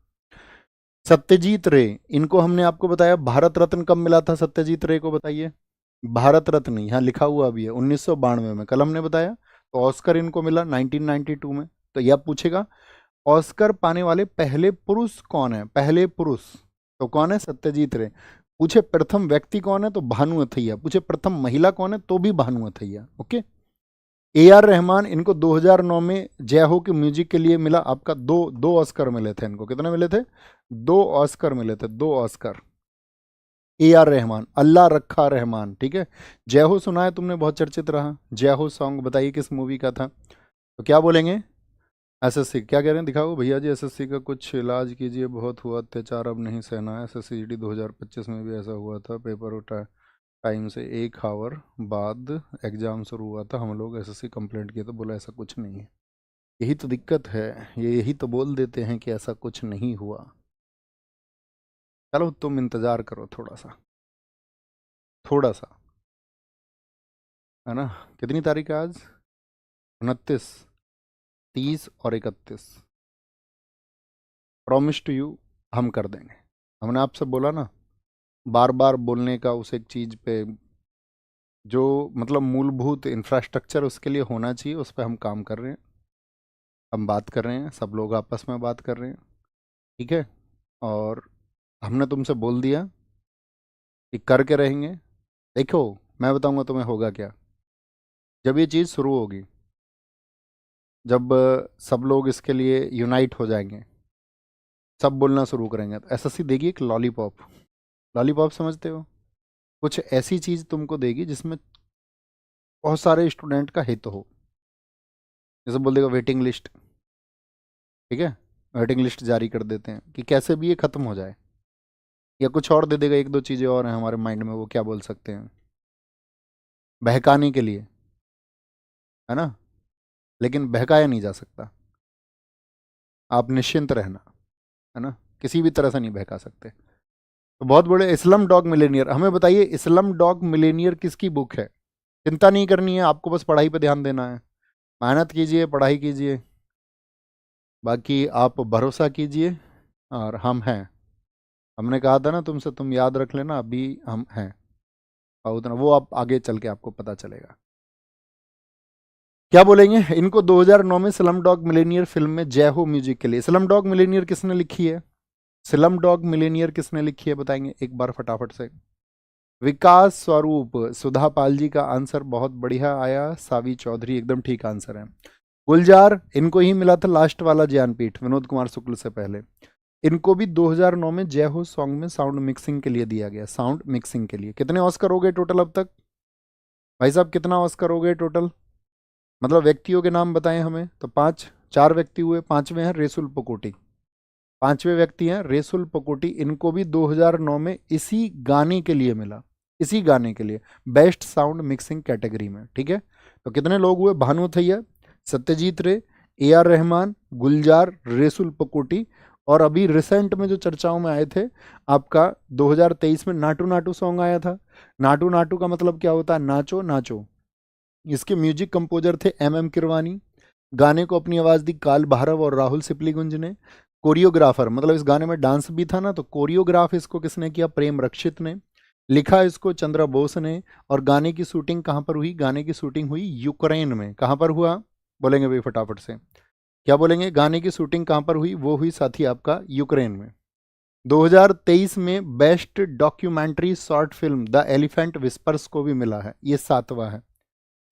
सत्यजीत रे। इनको हमने आपको बताया भारत रत्न कब मिला था सत्यजीत रे को, बताइए। भारत रत्न यहाँ लिखा हुआ भी है 1992 में, कल हमने बताया। तो ऑस्कर इनको मिला 1992 में। तो यह पूछेगा ऑस्कर पाने वाले पहले पुरुष कौन है? पहले पुरुष तो कौन है? सत्यजीत रे। पूछे प्रथम व्यक्ति कौन है? तो भानु अथैया। पूछे प्रथम महिला कौन है? तो भी Bhanu Athaiya. Okay. A R Rahman, इनको 2009 में जय हो के म्यूजिक के लिए मिला आपका दो दो ऑस्कर मिले थे इनको। कितने मिले थे? दो ऑस्कर मिले थे, दो ऑस्कर। ए आर रहमान, अल्लाह रखा रहमान। ठीक है, जय हो सुना है तुमने, बहुत चर्चित रहा जय हो सॉन्ग। बताइए किस मूवी का था? तो क्या बोलेंगे? एसएससी। क्या कह रहे हैं? दिखाओ भैया जी, एसएससी का कुछ इलाज कीजिए, बहुत हुआ अत्याचार, अब नहीं सहना है। एसएससी जीडी 2025 में भी ऐसा हुआ था, पेपर उठा टाइम से 1 आवर बाद एग्ज़ाम शुरू हुआ था, हम लोग एसएससी कंप्लेंट किए तो बोला ऐसा कुछ नहीं है। यही तो दिक्कत है, ये यही तो बोल देते हैं कि ऐसा कुछ नहीं हुआ। चलो तुम इंतज़ार करो थोड़ा सा, थोड़ा सा, है ना? कितनी तारीख है आज? 29, 30 और 31। प्रॉमिस टू यू, हम कर देंगे। हमने आपसे बोला ना, बार बार बोलने का उस एक चीज़ पे, जो मतलब मूलभूत इंफ्रास्ट्रक्चर उसके लिए होना चाहिए, उस पर हम काम कर रहे हैं। हम बात कर रहे हैं, सब लोग आपस में बात कर रहे हैं। ठीक है, और हमने तुमसे बोल दिया कि करके रहेंगे। देखो, मैं बताऊंगा तुम्हें होगा क्या। जब ये चीज़ शुरू होगी, जब सब लोग इसके लिए यूनाइट हो जाएंगे, सब बोलना शुरू करेंगे, तो एसएससी देगी एक लॉलीपॉप। लॉलीपॉप समझते हो? कुछ ऐसी चीज़ तुमको देगी जिसमें बहुत सारे स्टूडेंट का हित हो। जैसे बोल देगा वेटिंग लिस्ट। ठीक है, वेटिंग लिस्ट जारी कर देते हैं कि कैसे भी ये ख़त्म हो जाए, या कुछ और दे देगा, एक दो चीज़ें और हैं हमारे माइंड में, वो क्या बोल सकते हैं? बहकाने के लिए, है ना, लेकिन बहकाया नहीं जा सकता। आप निश्चिंत रहना, है ना, किसी भी तरह से नहीं बहका सकते। तो बहुत बड़े इस्लम डॉग मिलेनियर, हमें बताइए इस्लम डॉग मिलेनियर किसकी बुक है? चिंता नहीं करनी है आपको, बस पढ़ाई पे ध्यान देना है। मेहनत कीजिए, पढ़ाई कीजिए, बाकी आप भरोसा कीजिए। और हम हैं, हमने कहा था ना तुमसे, तुम याद रख लेना, अभी हम हैं। और उतना वो आप आगे चल के आपको पता चलेगा। क्या बोलेंगे इनको? 2009 में स्लम डॉग मिलेनियर फिल्म में जय हो म्यूजिक के लिए। स्लम डॉग मिलेनियर किसने लिखी है? स्लम डॉग मिलेनियर किसने लिखी है बताएंगे एक बार फटाफट से? विकास स्वरूप। सुधा पाल जी का आंसर बहुत बढ़िया आया। सावी चौधरी एकदम ठीक आंसर है। गुलजार, इनको ही मिला था लास्ट वाला ज्ञानपीठ विनोद कुमार शुक्ल से पहले। इनको भी 2009 में जय हो सॉन्ग में साउंड मिक्सिंग के लिए दिया गया। साउंड मिक्सिंग के लिए कितने ऑस्कर हो गए टोटल अब तक? भाई साहब कितना ऑस्कर हो गए टोटल? मतलब व्यक्तियों के नाम बताएं हमें तो पांच, चार व्यक्ति हुए, पांचवें हैं रेसुल पकोटी। पांचवें व्यक्ति हैं रेसुल पकोटी। इनको भी 2009 में इसी गाने के लिए मिला, इसी गाने के लिए बेस्ट साउंड मिक्सिंग कैटेगरी में। ठीक है, तो कितने लोग हुए? भानु थैया, सत्यजीत रे, ए आर रहमान, गुलजार, रेसुल पकोटी। और अभी रिसेंट में जो चर्चाओं में आए थे आपका 2023 में नाटू नाटू सॉन्ग आया था। नाटू नाटू का मतलब क्या होता है? नाचो नाचो। इसके म्यूजिक कंपोजर थे एम किरवानी। गाने को अपनी आवाज दी काल भैरव और राहुल सिप्लीगुंज ने। कोरियोग्राफर, मतलब इस गाने में डांस भी था ना, तो कोरियोग्राफ इसको किसने किया? प्रेम रक्षित ने। लिखा इसको चंद्रा बोस ने। और गाने की शूटिंग कहाँ पर हुई? गाने की शूटिंग हुई यूक्रेन में। कहाँ पर हुआ बोलेंगे भाई फटाफट से? क्या बोलेंगे? गाने की शूटिंग कहाँ पर हुई? वो हुई साथी आपका यूक्रेन में। 2023 में best documentary short film the elephant whispers को भी मिला है। ये सातवां है।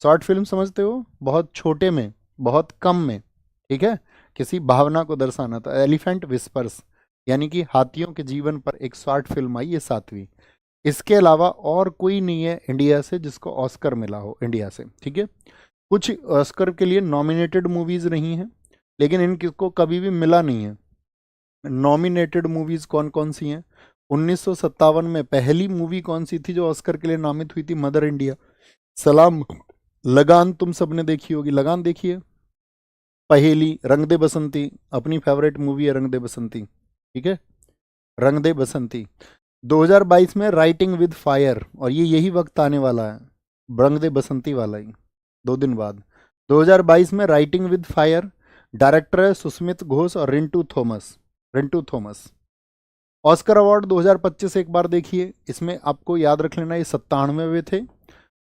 शॉर्ट फिल्म समझते हो? बहुत छोटे में, बहुत कम में, ठीक है, किसी भावना को दर्शाना। तो एलिफेंट विस्पर्स यानी कि हाथियों के जीवन पर एक शॉर्ट फिल्म आई, ये सातवीं। इसके अलावा और कोई नहीं है इंडिया से जिसको ऑस्कर मिला हो इंडिया से। ठीक है, कुछ ऑस्कर के लिए नॉमिनेटेड मूवीज रही हैं, लेकिन इनको कभी भी मिला नहीं है। नॉमिनेटेड मूवीज कौन कौन सी हैं? 1957 में पहली मूवी कौन सी थी जो ऑस्कर के लिए नामित हुई थी? Mother India. सलाम, लगान तुम सबने देखी होगी, लगान देखी है। पहेली, रंग दे बसंती, अपनी फेवरेट मूवी है रंग दे बसंती। ठीक है, रंग दे बसंती। 2022 में राइटिंग विद फायर, और ये यही वक्त आने वाला है रंग दे बसंती वाला ही, 2 दिन बाद। 2022 में राइटिंग विद फायर। डायरेक्टर है सुस्मित घोष और Rintu Thomas. Rintu Thomas. Oscar award 2025 एक बार देखिए, इसमें आपको याद रख लेना ये 97वें थे।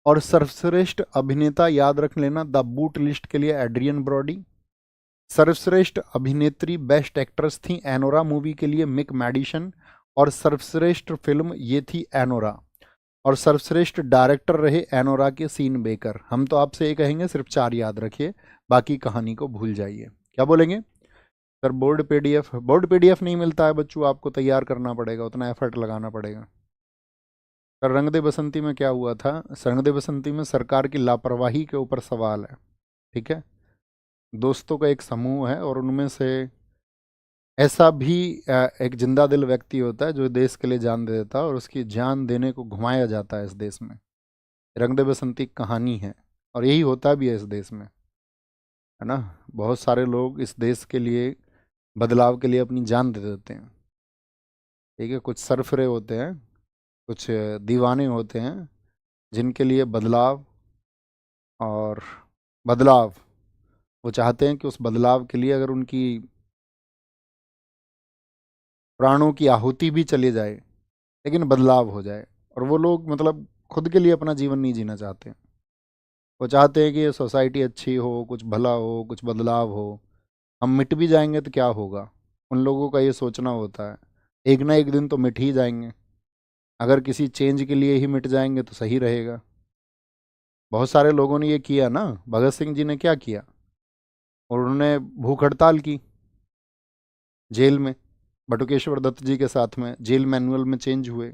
और सर्वश्रेष्ठ अभिनेता याद रख लेना द बूट लिस्ट के लिए एड्रियन ब्रॉडी। सर्वश्रेष्ठ अभिनेत्री बेस्ट एक्ट्रेस थी एनोरा मूवी के लिए मिक मैडिसन। और सर्वश्रेष्ठ फिल्म ये थी एनोरा। और सर्वश्रेष्ठ डायरेक्टर रहे एनोरा के सीन बेकर। हम तो आपसे ये कहेंगे सिर्फ 4 याद रखिए, बाकी कहानी को भूल जाइए। क्या बोलेंगे सर? बोर्ड पीडीएफ नहीं मिलता है बच्चों, आपको तैयार करना पड़ेगा, उतना एफर्ट लगाना पड़ेगा। सर रंग दे बसंती में क्या हुआ था? रंग दे बसंती में सरकार की लापरवाही के ऊपर सवाल है। ठीक है, दोस्तों का एक समूह है और उनमें से ऐसा भी एक जिंदा दिल व्यक्ति होता है जो देश के लिए जान दे देता है, और उसकी जान देने को घुमाया जाता है इस देश में। रंग दे बसंती कहानी है, और यही होता भी है इस देश में, है ना। बहुत सारे लोग इस देश के लिए, बदलाव के लिए अपनी जान दे देते हैं। ठीक है, कुछ सरफरे होते हैं, कुछ दीवाने होते हैं जिनके लिए बदलाव, और बदलाव वो चाहते हैं कि उस बदलाव के लिए अगर उनकी प्राणों की आहुति भी चली जाए, लेकिन बदलाव हो जाए। और वो लोग मतलब खुद के लिए अपना जीवन नहीं जीना चाहते। वो चाहते हैं कि ये सोसाइटी अच्छी हो, कुछ भला हो, कुछ बदलाव हो। हम मिट भी जाएंगे तो क्या होगा, उन लोगों का ये सोचना होता है। एक ना एक दिन तो मिट ही जाएंगे, अगर किसी चेंज के लिए ही मिट जाएंगे तो सही रहेगा। बहुत सारे लोगों ने ये किया ना, भगत सिंह जी ने क्या किया, और उन्होंने भूख हड़ताल की जेल में, बटुकेश्वर दत्त जी के साथ में जेल मैनुअल में चेंज हुए।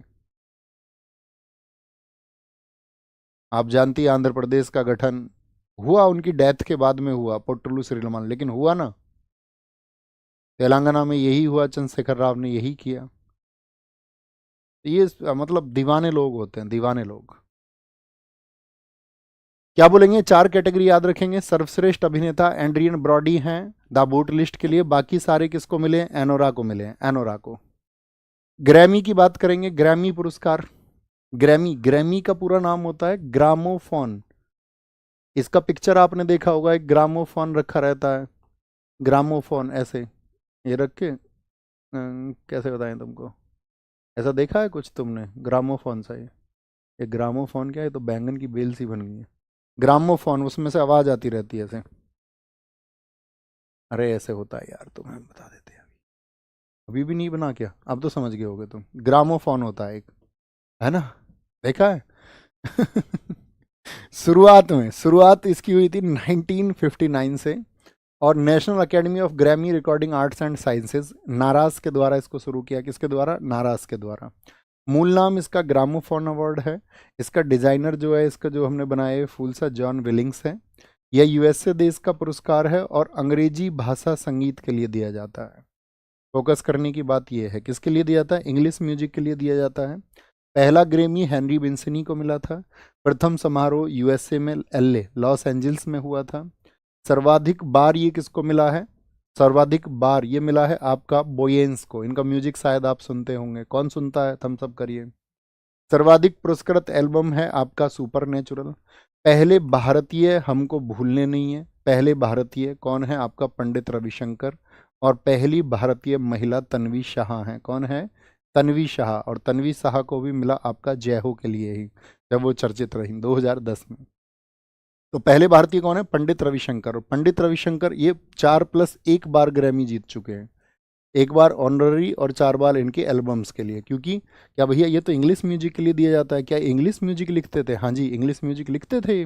आप जानती हैं आंध्र प्रदेश का गठन हुआ उनकी डेथ के बाद में हुआ, पोट्टुलू श्रीरामन, लेकिन हुआ ना। तेलंगाना में यही हुआ, चंद्रशेखर राव ने यही किया। ये मतलब दीवाने लोग होते हैं, दीवाने लोग। क्या बोलेंगे, 4 कैटेगरी याद रखेंगे। सर्वश्रेष्ठ अभिनेता एंड्रियन ब्रॉडी हैं द बूट लिस्ट के लिए, बाकी सारे किसको मिले, एनोरा को मिले, एनोरा को। ग्रैमी की बात करेंगे, ग्रैमी पुरस्कार, ग्रैमी, ग्रैमी का पूरा नाम होता है ग्रामोफोन। इसका पिक्चर आपने देखा होगा, एक ग्रामोफोन रखा रहता है, ग्रामोफोन ऐसे ये रख के, कैसे बताएं तुमको, ऐसा देखा है कुछ तुमने ग्रामोफोन सा? ये ग्रामोफोन क्या है, तो बैंगन की बेल सी बन गई है। ग्रामोफोन, उसमें से आवाज आती रहती है ऐसे, अरे ऐसे होता है यार, तुम्हें बता देते हैं। अभी भी नहीं बना क्या, अब तो समझ गए होगे तुम, ग्रामोफोन होता है एक, है ना, देखा है। शुरुआत इसकी हुई थी 1959 से, और national academy of Grammy recording arts and sciences, नाराज के द्वारा इसको शुरू किया। किसके द्वारा, नाराज के द्वारा। मूल नाम इसका ग्रामोफोन अवार्ड है। इसका डिजाइनर जो है, इसका जो हमने बनाया है फूल सा, जॉन विलिंग्स है। यह यूएसए देश का पुरस्कार है और अंग्रेजी भाषा संगीत के लिए दिया जाता है। फोकस करने की बात यह है, किसके लिए दिया जाता है, इंग्लिश म्यूजिक के लिए दिया जाता है। पहला ग्रेमी हेनरी विंसनी को मिला था। प्रथम समारोह यूएसए में एलए, लॉस एंजल्स में हुआ था। सर्वाधिक बार ये किसको मिला है, सर्वाधिक बार ये मिला है आपका बोयेंस को। इनका म्यूजिक शायद आप सुनते होंगे, कौन सुनता है, थम्स अप करिए। सर्वाधिक पुरस्कृत एल्बम है आपका सुपर नेचुरल। पहले भारतीय हमको भूलने नहीं है, पहले भारतीय कौन है आपका, पंडित रविशंकर। और पहली भारतीय महिला तन्वी शाह हैं, कौन है, तन्वी शाह। और तन्वी शाह को भी मिला आपका जय हो के लिए ही, जब वो चर्चित रही 2010 में। तो पहले भारतीय कौन है, पंडित रविशंकर। और पंडित रविशंकर ये 4+1 बार ग्रैमी जीत चुके हैं, एक बार ऑनररी और 4 बार इनके एल्बम्स के लिए। क्योंकि क्या भैया, ये तो इंग्लिश म्यूजिक के लिए दिया जाता है, क्या इंग्लिश म्यूजिक लिखते थे, हाँ जी इंग्लिश म्यूजिक लिखते थे।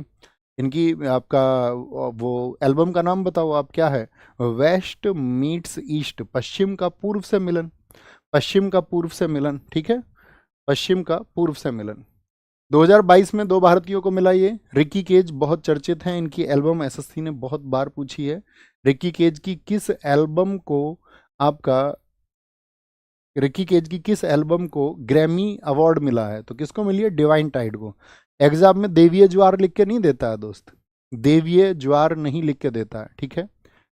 इनकी आपका वो एल्बम का नाम बताओ आप, क्या है, वेस्ट मीट्स ईस्ट, पश्चिम का पूर्व से मिलन, पश्चिम का पूर्व से मिलन, ठीक है, पश्चिम का पूर्व से मिलन। 2022 में 2 भारतीयों को मिला ये। रिकी केज बहुत चर्चित हैं, इनकी एल्बम एसएससी ने बहुत बार पूछी है। रिकी केज की किस एल्बम को आपका, रिकी केज की किस एल्बम को ग्रैमी अवार्ड मिला है, तो किसको मिली है, डिवाइन टाइड को। एग्जाम में देवीय ज्वार लिख के नहीं देता है दोस्त, देवीय ज्वार नहीं लिख के देता है, ठीक है,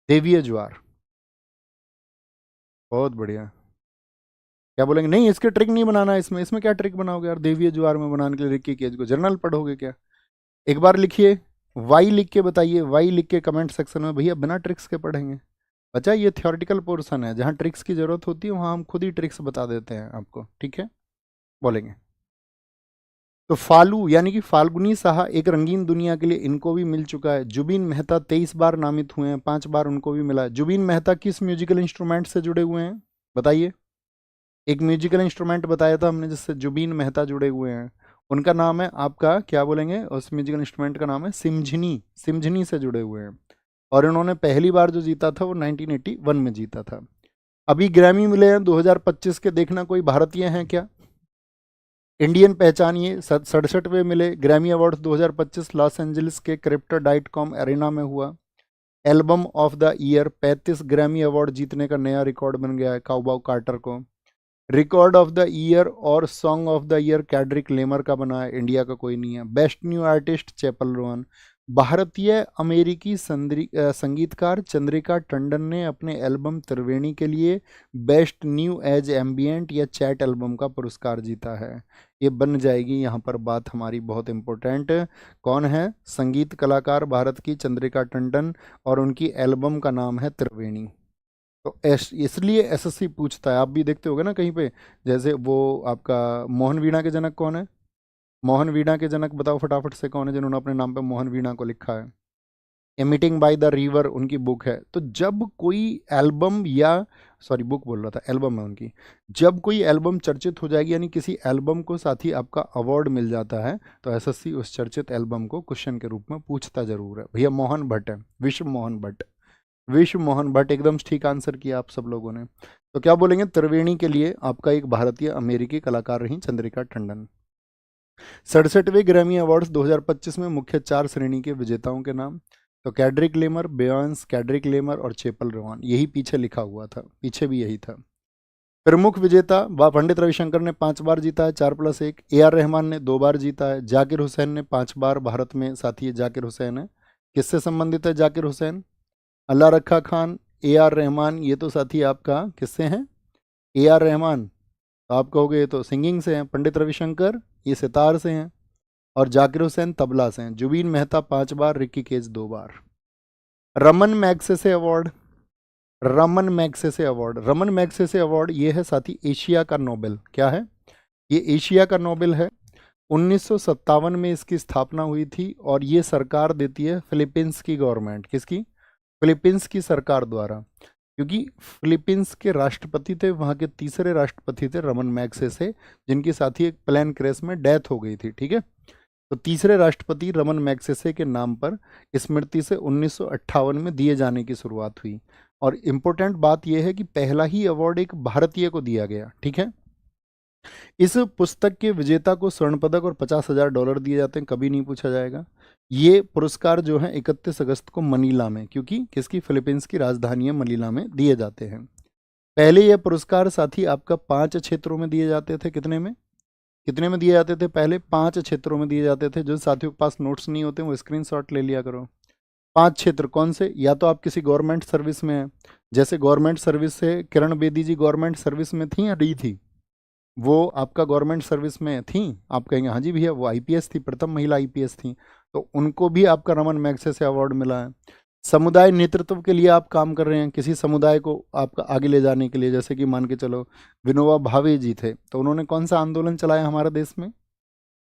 देवीय ज्वार। बहुत बढ़िया। क्या बोलेंगे, नहीं इसके ट्रिक नहीं बनाना है, इसमें इसमें क्या ट्रिक बनाओगे यार, देवीय ज्वार में बनाने के लिए रिकी केज को जर्नल पढ़ोगे क्या। एक बार लिखिए, वाई लिख के बताइए, वाई लिख के कमेंट सेक्शन में, भैया बिना ट्रिक्स के पढ़ेंगे। बच्चा ये थियोरिटिकल पोर्शन है, जहाँ ट्रिक्स की जरूरत होती है वहाँ हम खुद ही ट्रिक्स बता देते हैं आपको, ठीक है, बोलेंगे। तो फालू यानी कि फाल्गुनी साहा एक रंगीन दुनिया के लिए इनको भी मिल चुका है। जुबिन मेहता 23 बार नामित हुए हैं, 5 बार उनको भी मिला है। जुबिन मेहता किस म्यूजिकल इंस्ट्रूमेंट से जुड़े हुए हैं, बताइए। एक म्यूजिकल इंस्ट्रूमेंट बताया था हमने जिससे जुबिन मेहता जुड़े हुए हैं, उनका नाम है आपका, क्या बोलेंगे, उस म्यूजिकल इंस्ट्रूमेंट का नाम है सिमझनी, सिमझनी से जुड़े हुए हैं। और इन्होंने पहली बार जो जीता था वो 1981 में जीता था। अभी ग्रैमी मिले हैं 2025 के, देखना कोई भारतीय हैं क्या। इंडियन पहचानिए, 67वें मिले ग्रैमी अवार्ड्स 2025 लॉस एंजलिस के क्रिप्टो.com एरिना में हुआ। Album of the year 35 Grammy award जीतने का नया रिकॉर्ड बन गया है काउबॉय कार्टर को। रिकॉर्ड ऑफ द ईयर और song of the year Kendrick Lamar का बना है, इंडिया का कोई नहीं है। Best new artist Chappell Roan. भारतीय अमेरिकी संगीतकार चंद्रिका टंडन ने अपने एल्बम त्रिवेणी के लिए बेस्ट न्यू एज एम्बियंट या चैट एल्बम का पुरस्कार जीता है। ये बन जाएगी यहाँ पर बात हमारी बहुत इम्पोर्टेंट, कौन है, संगीत कलाकार भारत की चंद्रिका टंडन, और उनकी एल्बम का नाम है त्रिवेणी। तो इसलिए एसएससी पूछता है, आप भी देखते होगे ना कहीं पे, जैसे वो आपका मोहन वीणा के जनक कौन है, मोहन वीणा के जनक बताओ फटाफट से कौन है जिन्होंने अपने नाम पे मोहन वीणा को लिखा है। एमिटिंग बाय द रिवर उनकी बुक है। तो जब कोई एल्बम या, सॉरी बुक बोल रहा था, एल्बम है उनकी, जब कोई एल्बम चर्चित हो जाएगी यानी किसी एल्बम को साथ ही आपका अवार्ड मिल जाता है, तो एसएससी उस चर्चित एल्बम को क्वेश्चन के रूप में पूछता जरूर है। भैया मोहन भट्ट है, विश्व मोहन भट्ट, विश्व मोहन भट्ट, एकदम ठीक आंसर किया आप सब लोगों ने। तो क्या बोलेंगे, त्रिवेणी के लिए आपका एक भारतीय अमेरिकी कलाकार रही चंद्रिका टंडन। 67वें ग्रैमी अवार्ड्स 2025 में मुख्य 4 श्रेणी के विजेताओं के नाम, तो कैड्रिक लेमर, बेयॉन्स, कैड्रिक लेमर और चैपल रोहन, यही पीछे लिखा हुआ था, पीछे भी यही था। प्रमुख विजेता पंडित रविशंकर ने 5 बार जीता है, 4+1। AR रहमान ने 2 बार जीता है। जाकिर हुसैन ने 5 बार भारत में साथी है, जाकिर हुसैन है। किससे संबंधित है जाकिर हुसैन? अल्लाह रखा खान, AR रहमान, ये तो साथी आपका किससे हैं? AR रहमान तो आप कहोगे ये तो सिंगिंग से हैं। पंडित रविशंकर ये सितार से हैं, और जाकिर हुसैन तबला से हैं। जुबीन मेहता 5 बार, रिकी केज 2 बार। Ramon Magsaysay award, Ramon Magsaysay award, Ramon Magsaysay award ये है साथी एशिया का नोबेल। क्या है ये? एशिया का नोबेल है। 1957 में इसकी स्थापना हुई थी, और ये सरकार देती है फिलीपींस की गवर्नमेंट। किसकी? फिलीपींस की सरकार द्वारा, क्योंकि फिलीपींस के राष्ट्रपति थे, वहाँ के तीसरे राष्ट्रपति थे रमन मैग्सेसे, जिनकी साथी एक प्लेन क्रैश में डेथ हो गई थी। ठीक है, तो तीसरे राष्ट्रपति रमन मैग्सेसे के नाम पर स्मृति से 1958 में दिए जाने की शुरुआत हुई। और इम्पोर्टेंट बात यह है कि पहला ही अवार्ड एक भारतीय को दिया गया। ठीक है, इस पुस्तक के विजेता को स्वर्ण पदक और $50,000 दिए जाते हैं, कभी नहीं पूछा जाएगा। ये पुरस्कार जो है 31 अगस्त को मनीला में, क्योंकि किसकी? फिलीपींस की राजधानी है मनीला में, दिए जाते हैं। पहले यह पुरस्कार साथी आपका 5 क्षेत्रों में दिए जाते थे। कितने में दिए जाते थे? पहले 5 क्षेत्रों में दिए जाते थे। जो साथियों के पास नोट्स नहीं होते वो स्क्रीनशॉट ले लिया करो। 5 क्षेत्र कौन से? या तो आप किसी गवर्नमेंट सर्विस में हैं, जैसे गवर्नमेंट सर्विस से किरण बेदी जी गवर्नमेंट सर्विस में थी या नहीं थी? वो आपका गवर्नमेंट सर्विस में थी? आप कहेंगे हाँ जी भैया वो IPS थी, प्रथम महिला IPS थी, तो उनको भी आपका रमन मैग्सेसे अवार्ड मिला है। समुदाय नेतृत्व के लिए आप काम कर रहे हैं, किसी समुदाय को आपका आगे ले जाने के लिए, जैसे कि मान के चलो विनोबा भावे जी थे, तो उन्होंने कौन सा आंदोलन चलाया हमारे देश में?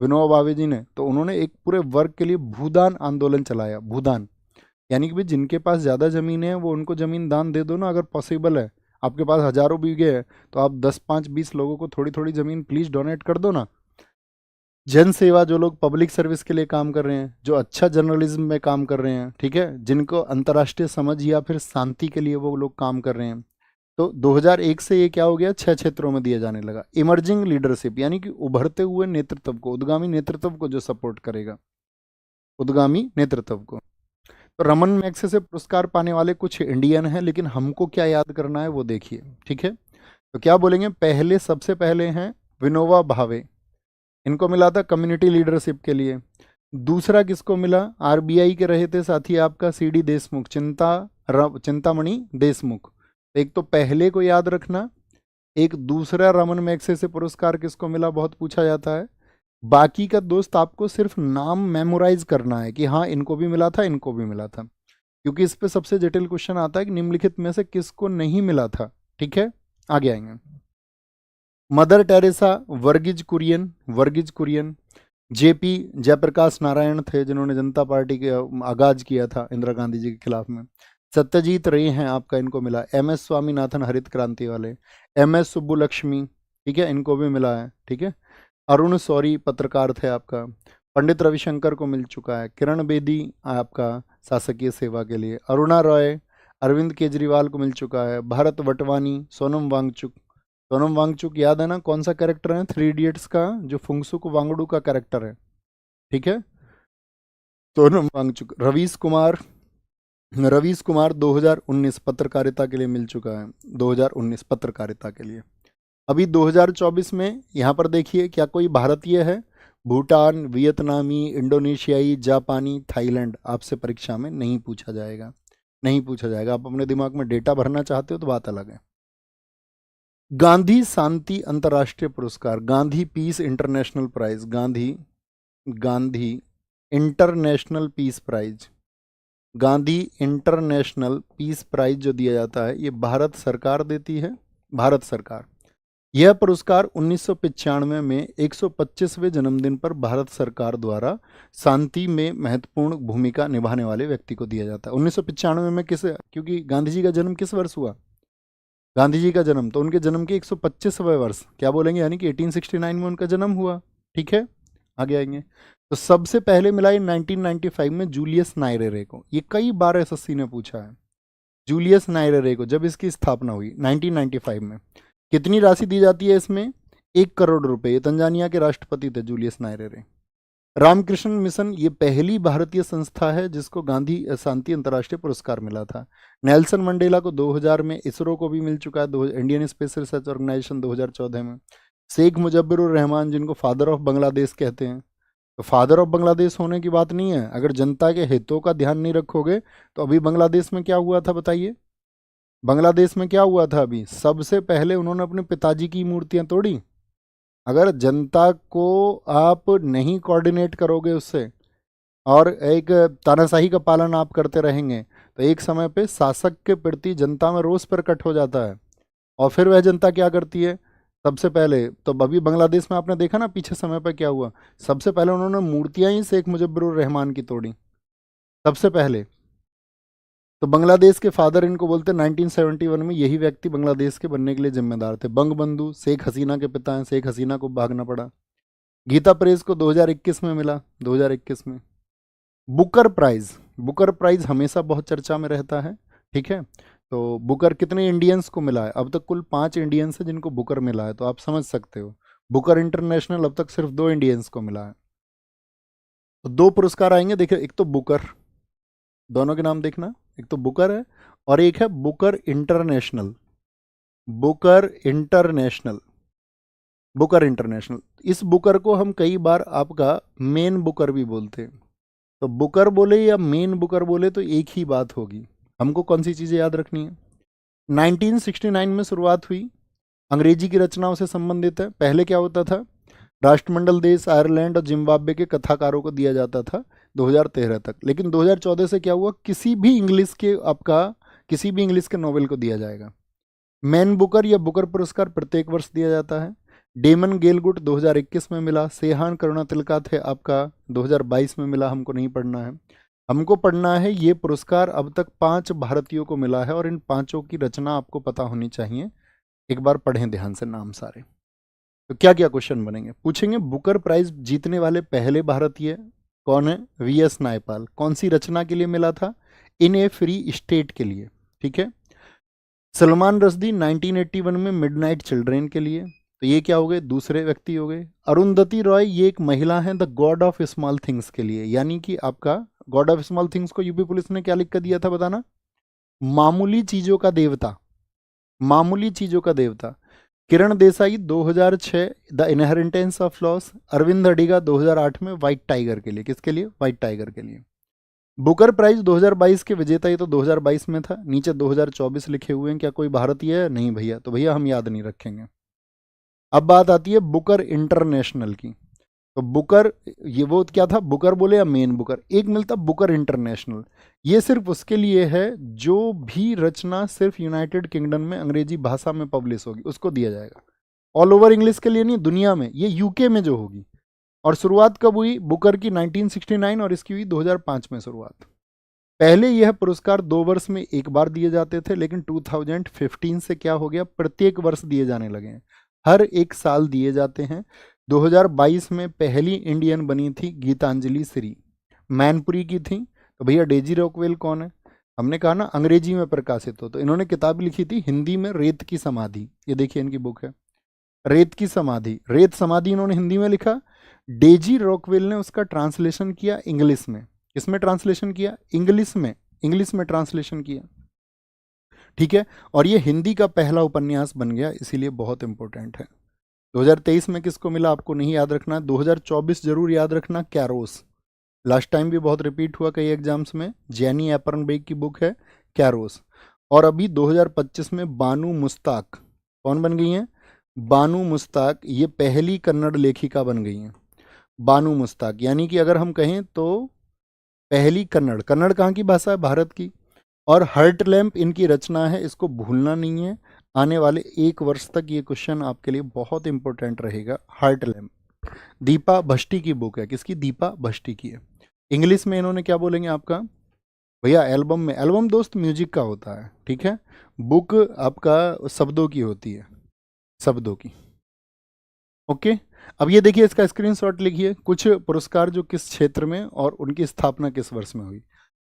विनोबा भावे जी ने, तो उन्होंने एक पूरे वर्ग के लिए भूदान आंदोलन चलाया। भूदान यानी कि भाई जिनके पास ज़्यादा ज़मीन है वो उनको ज़मीन दान दे दो ना, अगर पॉसिबल है। आपके पास हज़ारों बीघे है तो आप 10, 5, 20 लोगों को थोड़ी थोड़ी ज़मीन प्लीज़ डोनेट कर दो ना। जन सेवा, जो लोग पब्लिक सर्विस के लिए काम कर रहे हैं, जो अच्छा जर्नलिज्म में काम कर रहे हैं, ठीक है, जिनको अंतर्राष्ट्रीय समझ या फिर शांति के लिए वो लोग काम कर रहे हैं, तो 2001 से ये क्या हो गया? 6 क्षेत्रों में दिया जाने लगा। इमर्जिंग लीडरशिप यानी कि उभरते हुए नेतृत्व को, उद्गामी नेतृत्व को जो सपोर्ट करेगा, उद्गामी नेतृत्व को। तो रमन मैग्सेसे पुरस्कार पाने वाले कुछ इंडियन हैं, लेकिन हमको क्या याद करना है वो देखिए। ठीक है, तो क्या बोलेंगे? पहले, सबसे पहले हैं विनोबा भावे, इनको मिला था कम्युनिटी लीडरशिप के लिए। दूसरा किसको मिला? RBI के रहे थे साथी आपका CD देशमुख, चिंतामणि देशमुख। एक तो पहले को याद रखना, एक दूसरा रमन मैग्सेसे पुरस्कार किसको मिला, बहुत पूछा जाता है। बाकी का दोस्त आपको सिर्फ नाम मेमोराइज करना है कि हाँ इनको भी मिला था, इनको भी मिला था, क्योंकि इस पे सबसे जटिल क्वेश्चन आता है कि निम्नलिखित में से किसको नहीं मिला था। ठीक है, आगे आएंगे। Mother Teresa, Verghese Kurien, JP Jayaprakash Narayan थे जिन्होंने जनता पार्टी के आगाज किया था इंदिरा गांधी जी के खिलाफ में। सत्यजीत रे हैं आपका, इनको मिला। MS स्वामीनाथन हरित क्रांति वाले, MS सुब्बुलक्ष्मी, ठीक है, इनको भी मिला है। ठीक है, अरुण सौरी पत्रकार थे आपका। पंडित रविशंकर को मिल चुका है। किरण बेदी आपका शासकीय सेवा के लिए। अरुणा रॉय, अरविंद केजरीवाल को मिल चुका है। भरत वटवानी, सोनम वांगचुक याद है ना कौन सा कैरेक्टर है 3 इडियट्स का? जो फुंगसुक वांगडू का कैरेक्टर है। ठीक है, सोनम वांगचुक। रवीश कुमार 2019 पत्रकारिता के लिए मिल चुका है, 2019 पत्रकारिता के लिए। अभी 2024 में यहाँ पर देखिए क्या कोई भारतीय है? भूटान, वियतनामी, इंडोनेशियाई, जापानी, थाईलैंड आपसे परीक्षा में नहीं पूछा जाएगा, नहीं पूछा जाएगा। आप अपने दिमाग में डेटा भरना चाहते हो तो बात अलग है। गांधी शांति अंतर्राष्ट्रीय पुरस्कार, Gandhi peace international prize, Gandhi international peace prize, Gandhi international peace prize जो दिया जाता है ये भारत सरकार देती है, भारत सरकार। यह पुरस्कार 1995 में 125वें जन्मदिन पर भारत सरकार द्वारा शांति में महत्वपूर्ण भूमिका निभाने वाले व्यक्ति को दिया जाता है। 1995 में किसे? क्योंकि गांधी जी का जन्म किस वर्ष हुआ? गांधी जी का जन्म, तो उनके जन्म के 125वें वर्ष, क्या बोलेंगे, यानी कि 1869 में उनका जन्म हुआ। ठीक है, आगे आएंगे। तो सबसे पहले मिला 1995 में जूलियस नायरेरे को। ये कई बार SSC ने पूछा है, जूलियस नायरेरे को। जब इसकी स्थापना हुई 1995 में, कितनी राशि दी जाती है इसमें? 1 करोड़ रुपए। ये तंजानिया के राष्ट्रपति थे जूलियस नायरेरे। रामकृष्ण मिशन ये पहली भारतीय संस्था है जिसको गांधी शांति अंतर्राष्ट्रीय पुरस्कार मिला था। नेल्सन मंडेला को 2000 में, इसरो को भी मिल चुका है, इंडियन स्पेस रिसर्च ऑर्गेनाइजेशन 2014 में। शेख मुजब्बिर रहमान जिनको फादर ऑफ बांग्लादेश कहते हैं, तो फादर ऑफ बांग्लादेश होने की बात नहीं है, अगर जनता के हितों का ध्यान नहीं रखोगे तो अभी बांग्लादेश में क्या हुआ था बताइए। बांग्लादेश में क्या हुआ था अभी, सबसे पहले उन्होंने अपने पिताजी की मूर्तियां तोड़ी। अगर जनता को आप नहीं कोऑर्डिनेट करोगे उससे और एक तानाशाही का पालन आप करते रहेंगे तो एक समय पे शासक के प्रति जनता में रोष प्रकट हो जाता है। और फिर वह जनता क्या करती है, सबसे पहले तो अभी बांग्लादेश में आपने देखा ना पीछे समय पर क्या हुआ, सबसे पहले उन्होंने मूर्तियां ही शेख मुजब्बिर रहमान की तोड़ी सबसे पहले। तो बांग्लादेश के फादर इनको बोलते हैं। 1971 में यही व्यक्ति बांग्लादेश के बनने के लिए जिम्मेदार थे। बंगबंधु शेख हसीना के पिता हैं, शेख हसीना को भागना पड़ा। गीता प्रेस को 2021 में मिला, 2021 में। बुकर प्राइज, बुकर प्राइज हमेशा बहुत चर्चा में रहता है, ठीक है। तो बुकर कितने इंडियंस को मिला है, अब तक कुल 5 इंडियंस है जिनको बुकर मिला है, तो आप समझ सकते हो बुकर इंटरनेशनल अब तक सिर्फ 2 इंडियंस को मिला है। तो 2 पुरस्कार आएंगे, देखिए एक तो बुकर, दोनों के नाम देखना, एक तो बुकर है और एक है Booker international. Booker international, Booker international, इस बुकर को हम कई बार आपका मेन बुकर भी बोलते हैं। तो बुकर बोले या मेन बुकर बोले तो एक ही बात होगी। हमको कौन सी चीज़ें याद रखनी है। 1969 में शुरुआत हुई, अंग्रेजी की रचनाओं से संबंधित है। पहले क्या होता था, राष्ट्रमंडल देश आयरलैंड और जिम्बाब्वे के कथाकारों को दिया जाता था 2013 तक, लेकिन 2014 से क्या हुआ, किसी भी इंग्लिश के आपका किसी भी इंग्लिश के नॉवेल को दिया जाएगा। मैन बुकर या बुकर पुरस्कार प्रत्येक वर्ष दिया जाता है। डेमन गेलगुट 2021 में मिला। सेहान करुणा तिलका थे आपका 2022 में मिला, हमको नहीं पढ़ना है। हमको पढ़ना है ये पुरस्कार अब तक 5 भारतीयों को मिला है और इन 5 की रचना आपको पता होनी चाहिए। एक बार पढ़ें ध्यान से नाम सारे। तो क्या क्या क्वेश्चन बनेंगे, पूछेंगे बुकर प्राइज जीतने वाले पहले भारतीय कौन है, वीएस नायपाल। कौन सी रचना के लिए मिला था, इन ए फ्री स्टेट के लिए, ठीक है। सलमान रश्दी 1981 में मिडनाइट चिल्ड्रेन के लिए, तो ये क्या हो गए, दूसरे व्यक्ति हो गए। अरुंधति रॉय ये एक महिला है the God of small things के लिए, यानी कि आपका गॉड ऑफ स्मॉल थिंग्स को यूपी पुलिस ने क्या लिख कर दिया था बताना, मामूली चीजों का देवता, मामूली चीजों का देवता। Kiran Desai 2006 the inheritance of loss. Aravind Adiga 2008 में व्हाइट टाइगर के लिए, किसके लिए, व्हाइट टाइगर के लिए। बुकर प्राइज 2022 के विजेता, ये तो 2022 में था, नीचे 2024 लिखे हुए हैं, क्या कोई भारतीय है, नहीं भैया, तो भैया हम याद नहीं रखेंगे। अब बात आती है बुकर इंटरनेशनल की। तो बुकर ये वो क्या था, बुकर बोले या मेन बुकर, एक मिलता बुकर इंटरनेशनल। ये सिर्फ उसके लिए है जो भी रचना सिर्फ यूनाइटेड किंगडम में अंग्रेजी भाषा में पब्लिश होगी उसको दिया जाएगा। ऑल ओवर इंग्लिश के लिए नहीं, दुनिया में, ये यूके में जो होगी। और शुरुआत कब हुई बुकर की, 1969, और इसकी हुई 2005 में शुरुआत। पहले यह पुरस्कार 2 वर्ष में एक बार दिए जाते थे, लेकिन 2015 से क्या हो गया, प्रत्येक वर्ष दिए जाने लगे हैं, हर एक साल दिए जाते हैं। 2022 में पहली इंडियन बनी थी गीतांजलि श्री, मैनपुरी की थी। तो भैया डेजी रॉकवेल कौन है, हमने कहा ना अंग्रेजी में प्रकाशित हो, तो इन्होंने किताब लिखी थी हिंदी में, रेत की समाधि। ये देखिए इनकी बुक है रेत की समाधि, रेत समाधि इन्होंने हिंदी में लिखा। डेजी रॉकवेल ने उसका ट्रांसलेशन किया इंग्लिश में। किसमें ट्रांसलेशन किया, इंग्लिश में, इंग्लिश में ट्रांसलेशन किया, ठीक है। और ये हिंदी का पहला उपन्यास बन गया, इसीलिए बहुत इंपॉर्टेंट है। 2023 में किसको मिला आपको नहीं याद रखना, 2024 जरूर याद रखना, कैरोस। लास्ट टाइम भी बहुत रिपीट हुआ कई एग्जाम्स में, जैनी एपरनबेग की बुक है कैरोस। और अभी 2025 में बानू मुश्ताक कौन बन गई हैं, बानू मुश्ताक, ये पहली कन्नड़ लेखिका बन गई हैं। बानू मुश्ताक, यानी कि अगर हम कहें तो पहली कन्नड़, कन्नड़ कहाँ की भाषा है, भारत की। और हर्ट लैम्प इनकी रचना है, इसको भूलना नहीं है। आने वाले 1 वर्ष तक ये क्वेश्चन आपके लिए बहुत इंपॉर्टेंट रहेगा। हर्ट लैम्प दीपा भट्टी की बुक है, किसकी, दीपा भट्टी की है। इंग्लिश में इन्होंने क्या बोलेंगे आपका, भैया एल्बम में, एल्बम दोस्त म्यूजिक का होता है, ठीक है। बुक आपका शब्दों की होती है, शब्दों की, ओके। अब ये देखिए इसका स्क्रीनशॉट लिखिए, कुछ पुरस्कार जो किस क्षेत्र में और उनकी स्थापना किस वर्ष में हुई।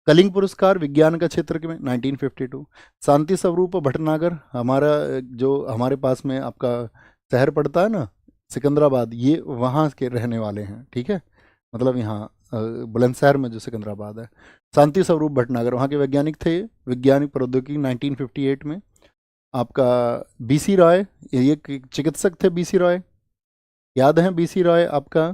कलिंग पुरस्कार विज्ञान का क्षेत्र में 1952। शांति स्वरूप भटनागर, हमारा जो हमारे पास में आपका शहर पड़ता है ना सिकंदराबाद, ये वहाँ के रहने वाले हैं, ठीक है। मतलब यहाँ बुलंदशहर में जो सिकंदराबाद है। शांति स्वरूप भटनागर वहाँ के वैज्ञानिक थे, वैज्ञानिक प्रौद्योगिकी 1958 में। आपका बीसी रॉय, ये एक चिकित्सक थे बीसी रॉय, याद है बीसी रॉय आपका,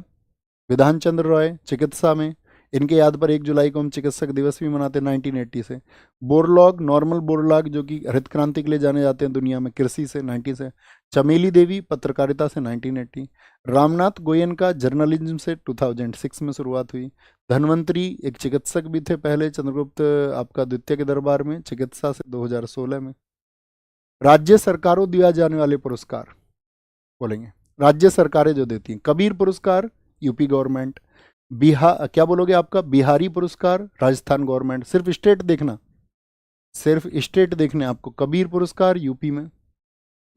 विधान चंद्र रॉय चिकित्सा में, इनके याद पर 1 जुलाई को हम चिकित्सक दिवस भी मनाते हैं 1980 से। बोरलॉग, नॉर्मल बोरलॉग जो कि हरित क्रांति के लिए जाने जाते हैं दुनिया में, कृषि से 90 से। चमेली देवी पत्रकारिता से 1980। रामनाथ गोयनका जर्नलिज्म से 2006 में शुरुआत हुई। धन्वंतरी एक चिकित्सक भी थे पहले, चंद्रगुप्त आपका द्वितीय के दरबार में, चिकित्सा से 2016 में। राज्य सरकारों दिया जाने वाले पुरस्कार बोलेंगे, राज्य सरकारें जो देती हैं, कबीर पुरस्कार यूपी गवर्नमेंट, बिहार क्या बोलोगे आपका, बिहारी पुरस्कार राजस्थान गवर्नमेंट, सिर्फ स्टेट देखना, सिर्फ स्टेट देखने आपको, कबीर पुरस्कार यूपी में,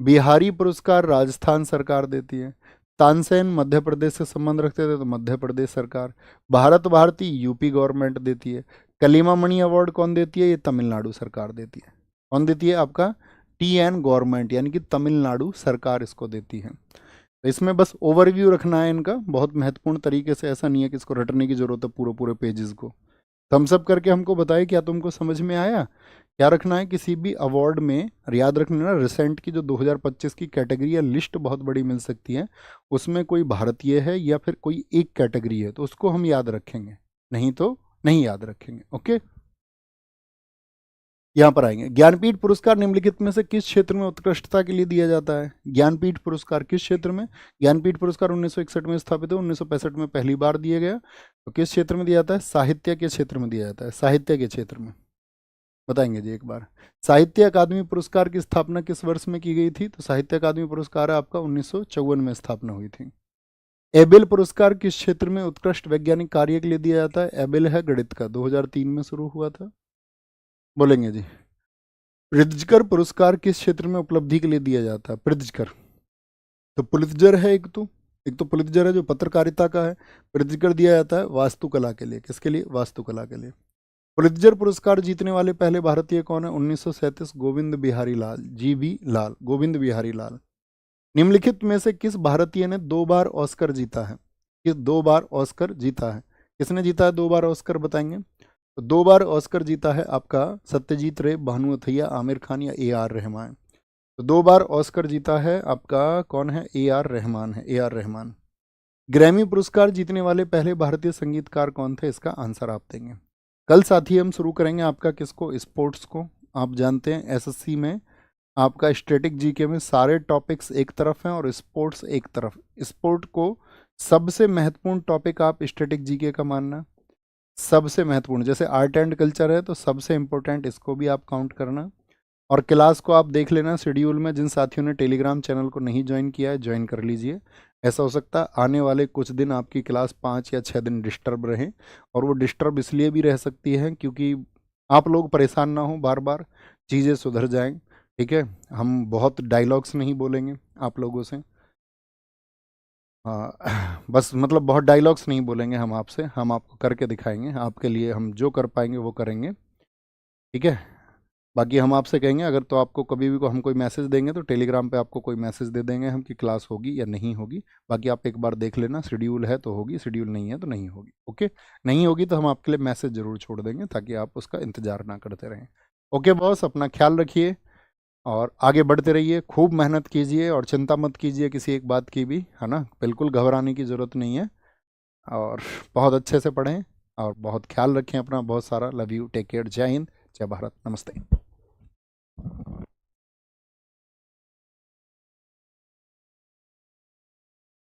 बिहारी पुरस्कार राजस्थान सरकार देती है, तानसेन मध्य प्रदेश से संबंध रखते थे तो मध्य प्रदेश सरकार, भारत भारती यूपी गवर्नमेंट देती है, कलीमा मणि अवार्ड कौन देती है, ये तमिलनाडु सरकार देती है। कौन देती है आपका, TN गवर्नमेंट, यानी कि तमिलनाडु सरकार इसको देती है। तो इसमें बस ओवरव्यू रखना है इनका बहुत महत्वपूर्ण तरीके से, ऐसा नहीं है कि इसको रटने की जरूरत है पूरे पूरे पेजेस को। थम्स अप करके हमको बताए क्या तुमको समझ में आया। क्या रखना है किसी भी अवार्ड में, और याद रखना ना, रिसेंट की जो 2025 की कैटेगरी या लिस्ट बहुत बड़ी मिल सकती है, उसमें कोई भारतीय है या फिर कोई एक कैटेगरी है तो उसको हम याद रखेंगे, नहीं तो नहीं याद रखेंगे। ओके, यहाँ पर आएंगे। ज्ञानपीठ पुरस्कार निम्नलिखित में से किस क्षेत्र में उत्कृष्टता के लिए दिया जाता है। ज्ञानपीठ पुरस्कार किस क्षेत्र में, ज्ञानपीठ पुरस्कार 1961 में स्थापित है, 1965 में पहली बार दिया गया। तो किस क्षेत्र में दिया जाता है, साहित्य के क्षेत्र में दिया जाता है, साहित्य के क्षेत्र में। बताएंगे जी एक बार। साहित्य अकादमी पुरस्कार की स्थापना किस वर्ष में की गई थी, तो साहित्य अकादमी पुरस्कार आपका 1954 में स्थापना हुई थी। एबेल पुरस्कार किस क्षेत्र में उत्कृष्ट वैज्ञानिक कार्य के लिए दिया जाता है, एबेल है गणित का, 2003 में शुरू हुआ था। बोलेंगे जी। प्रित्जकर पुरस्कार किस क्षेत्र में उपलब्धि के लिए दिया जाता है, प्रित्जकर, तो पुलित्जर है एक तो पुलित्जर है जो पत्रकारिता का है, प्रित्जकर दिया जाता है वास्तुकला के लिए, किसके लिए, वास्तुकला के लिए। पुलित्जर पुरस्कार जीतने वाले पहले भारतीय कौन है, 1937 गोविंद बिहारी लाल, GV लाल, गोविंद बिहारी लाल। निम्नलिखित में से किस भारतीय ने 2 बार ऑस्कर जीता है, किस 2 बार ऑस्कर जीता है, किसने जीता है 2 बार ऑस्कर, बताएंगे। तो 2 बार ऑस्कर जीता है आपका सत्यजीत रे, भानुमथैया, आमिर खान या AR रहमान। तो 2 बार ऑस्कर जीता है आपका कौन है, AR रहमान है, AR रहमान। ग्रैमी पुरस्कार जीतने वाले पहले भारतीय संगीतकार कौन थे, इसका आंसर आप देंगे। कल साथी हम शुरू करेंगे आपका किसको, स्पोर्ट्स को। आप जानते हैं SSC में आपका स्टैटिक GK में सारे टॉपिक्स एक तरफ हैं और स्पोर्ट्स एक तरफ। स्पोर्ट को सबसे महत्वपूर्ण टॉपिक आप स्टैटिक GK का मानना, सबसे महत्वपूर्ण, जैसे आर्ट एंड कल्चर है तो सबसे इम्पोर्टेंट इसको भी आप काउंट करना। और क्लास को आप देख लेना शेड्यूल में, जिन साथियों ने टेलीग्राम चैनल को नहीं ज्वाइन किया है ज्वाइन कर लीजिए। ऐसा हो सकता है आने वाले कुछ दिन आपकी क्लास 5 या 6 दिन डिस्टर्ब रहे, और वो डिस्टर्ब इसलिए भी रह सकती है क्योंकि आप लोग परेशान ना हो, बार बार चीज़ें सुधर जाएं। ठीक है, हम बहुत डायलॉग्स नहीं बोलेंगे आप लोगों से, हाँ बस मतलब बहुत डायलॉग्स नहीं बोलेंगे हम आपसे, हम आपको करके दिखाएंगे, आपके लिए हम जो कर पाएंगे वो करेंगे। ठीक है, बाकी हम आपसे कहेंगे अगर तो आपको कभी भी को हम कोई मैसेज देंगे तो टेलीग्राम पे आपको कोई मैसेज दे देंगे हम कि क्लास होगी या नहीं होगी। बाकी आप एक बार देख लेना, शेड्यूल है तो होगी, शेड्यूल नहीं है तो नहीं होगी। ओके, नहीं होगी तो हम आपके लिए मैसेज ज़रूर छोड़ देंगे ताकि आप उसका इंतज़ार ना करते रहें। ओके बॉस, अपना ख्याल रखिए और आगे बढ़ते रहिए, खूब मेहनत कीजिए और चिंता मत कीजिए किसी एक बात की भी, है ना, बिल्कुल घबराने की ज़रूरत नहीं है। और बहुत अच्छे से पढ़ें और बहुत ख्याल रखें अपना, बहुत सारा। लव यू, टेक केयर, जय हिंद, जय भारत, नमस्ते।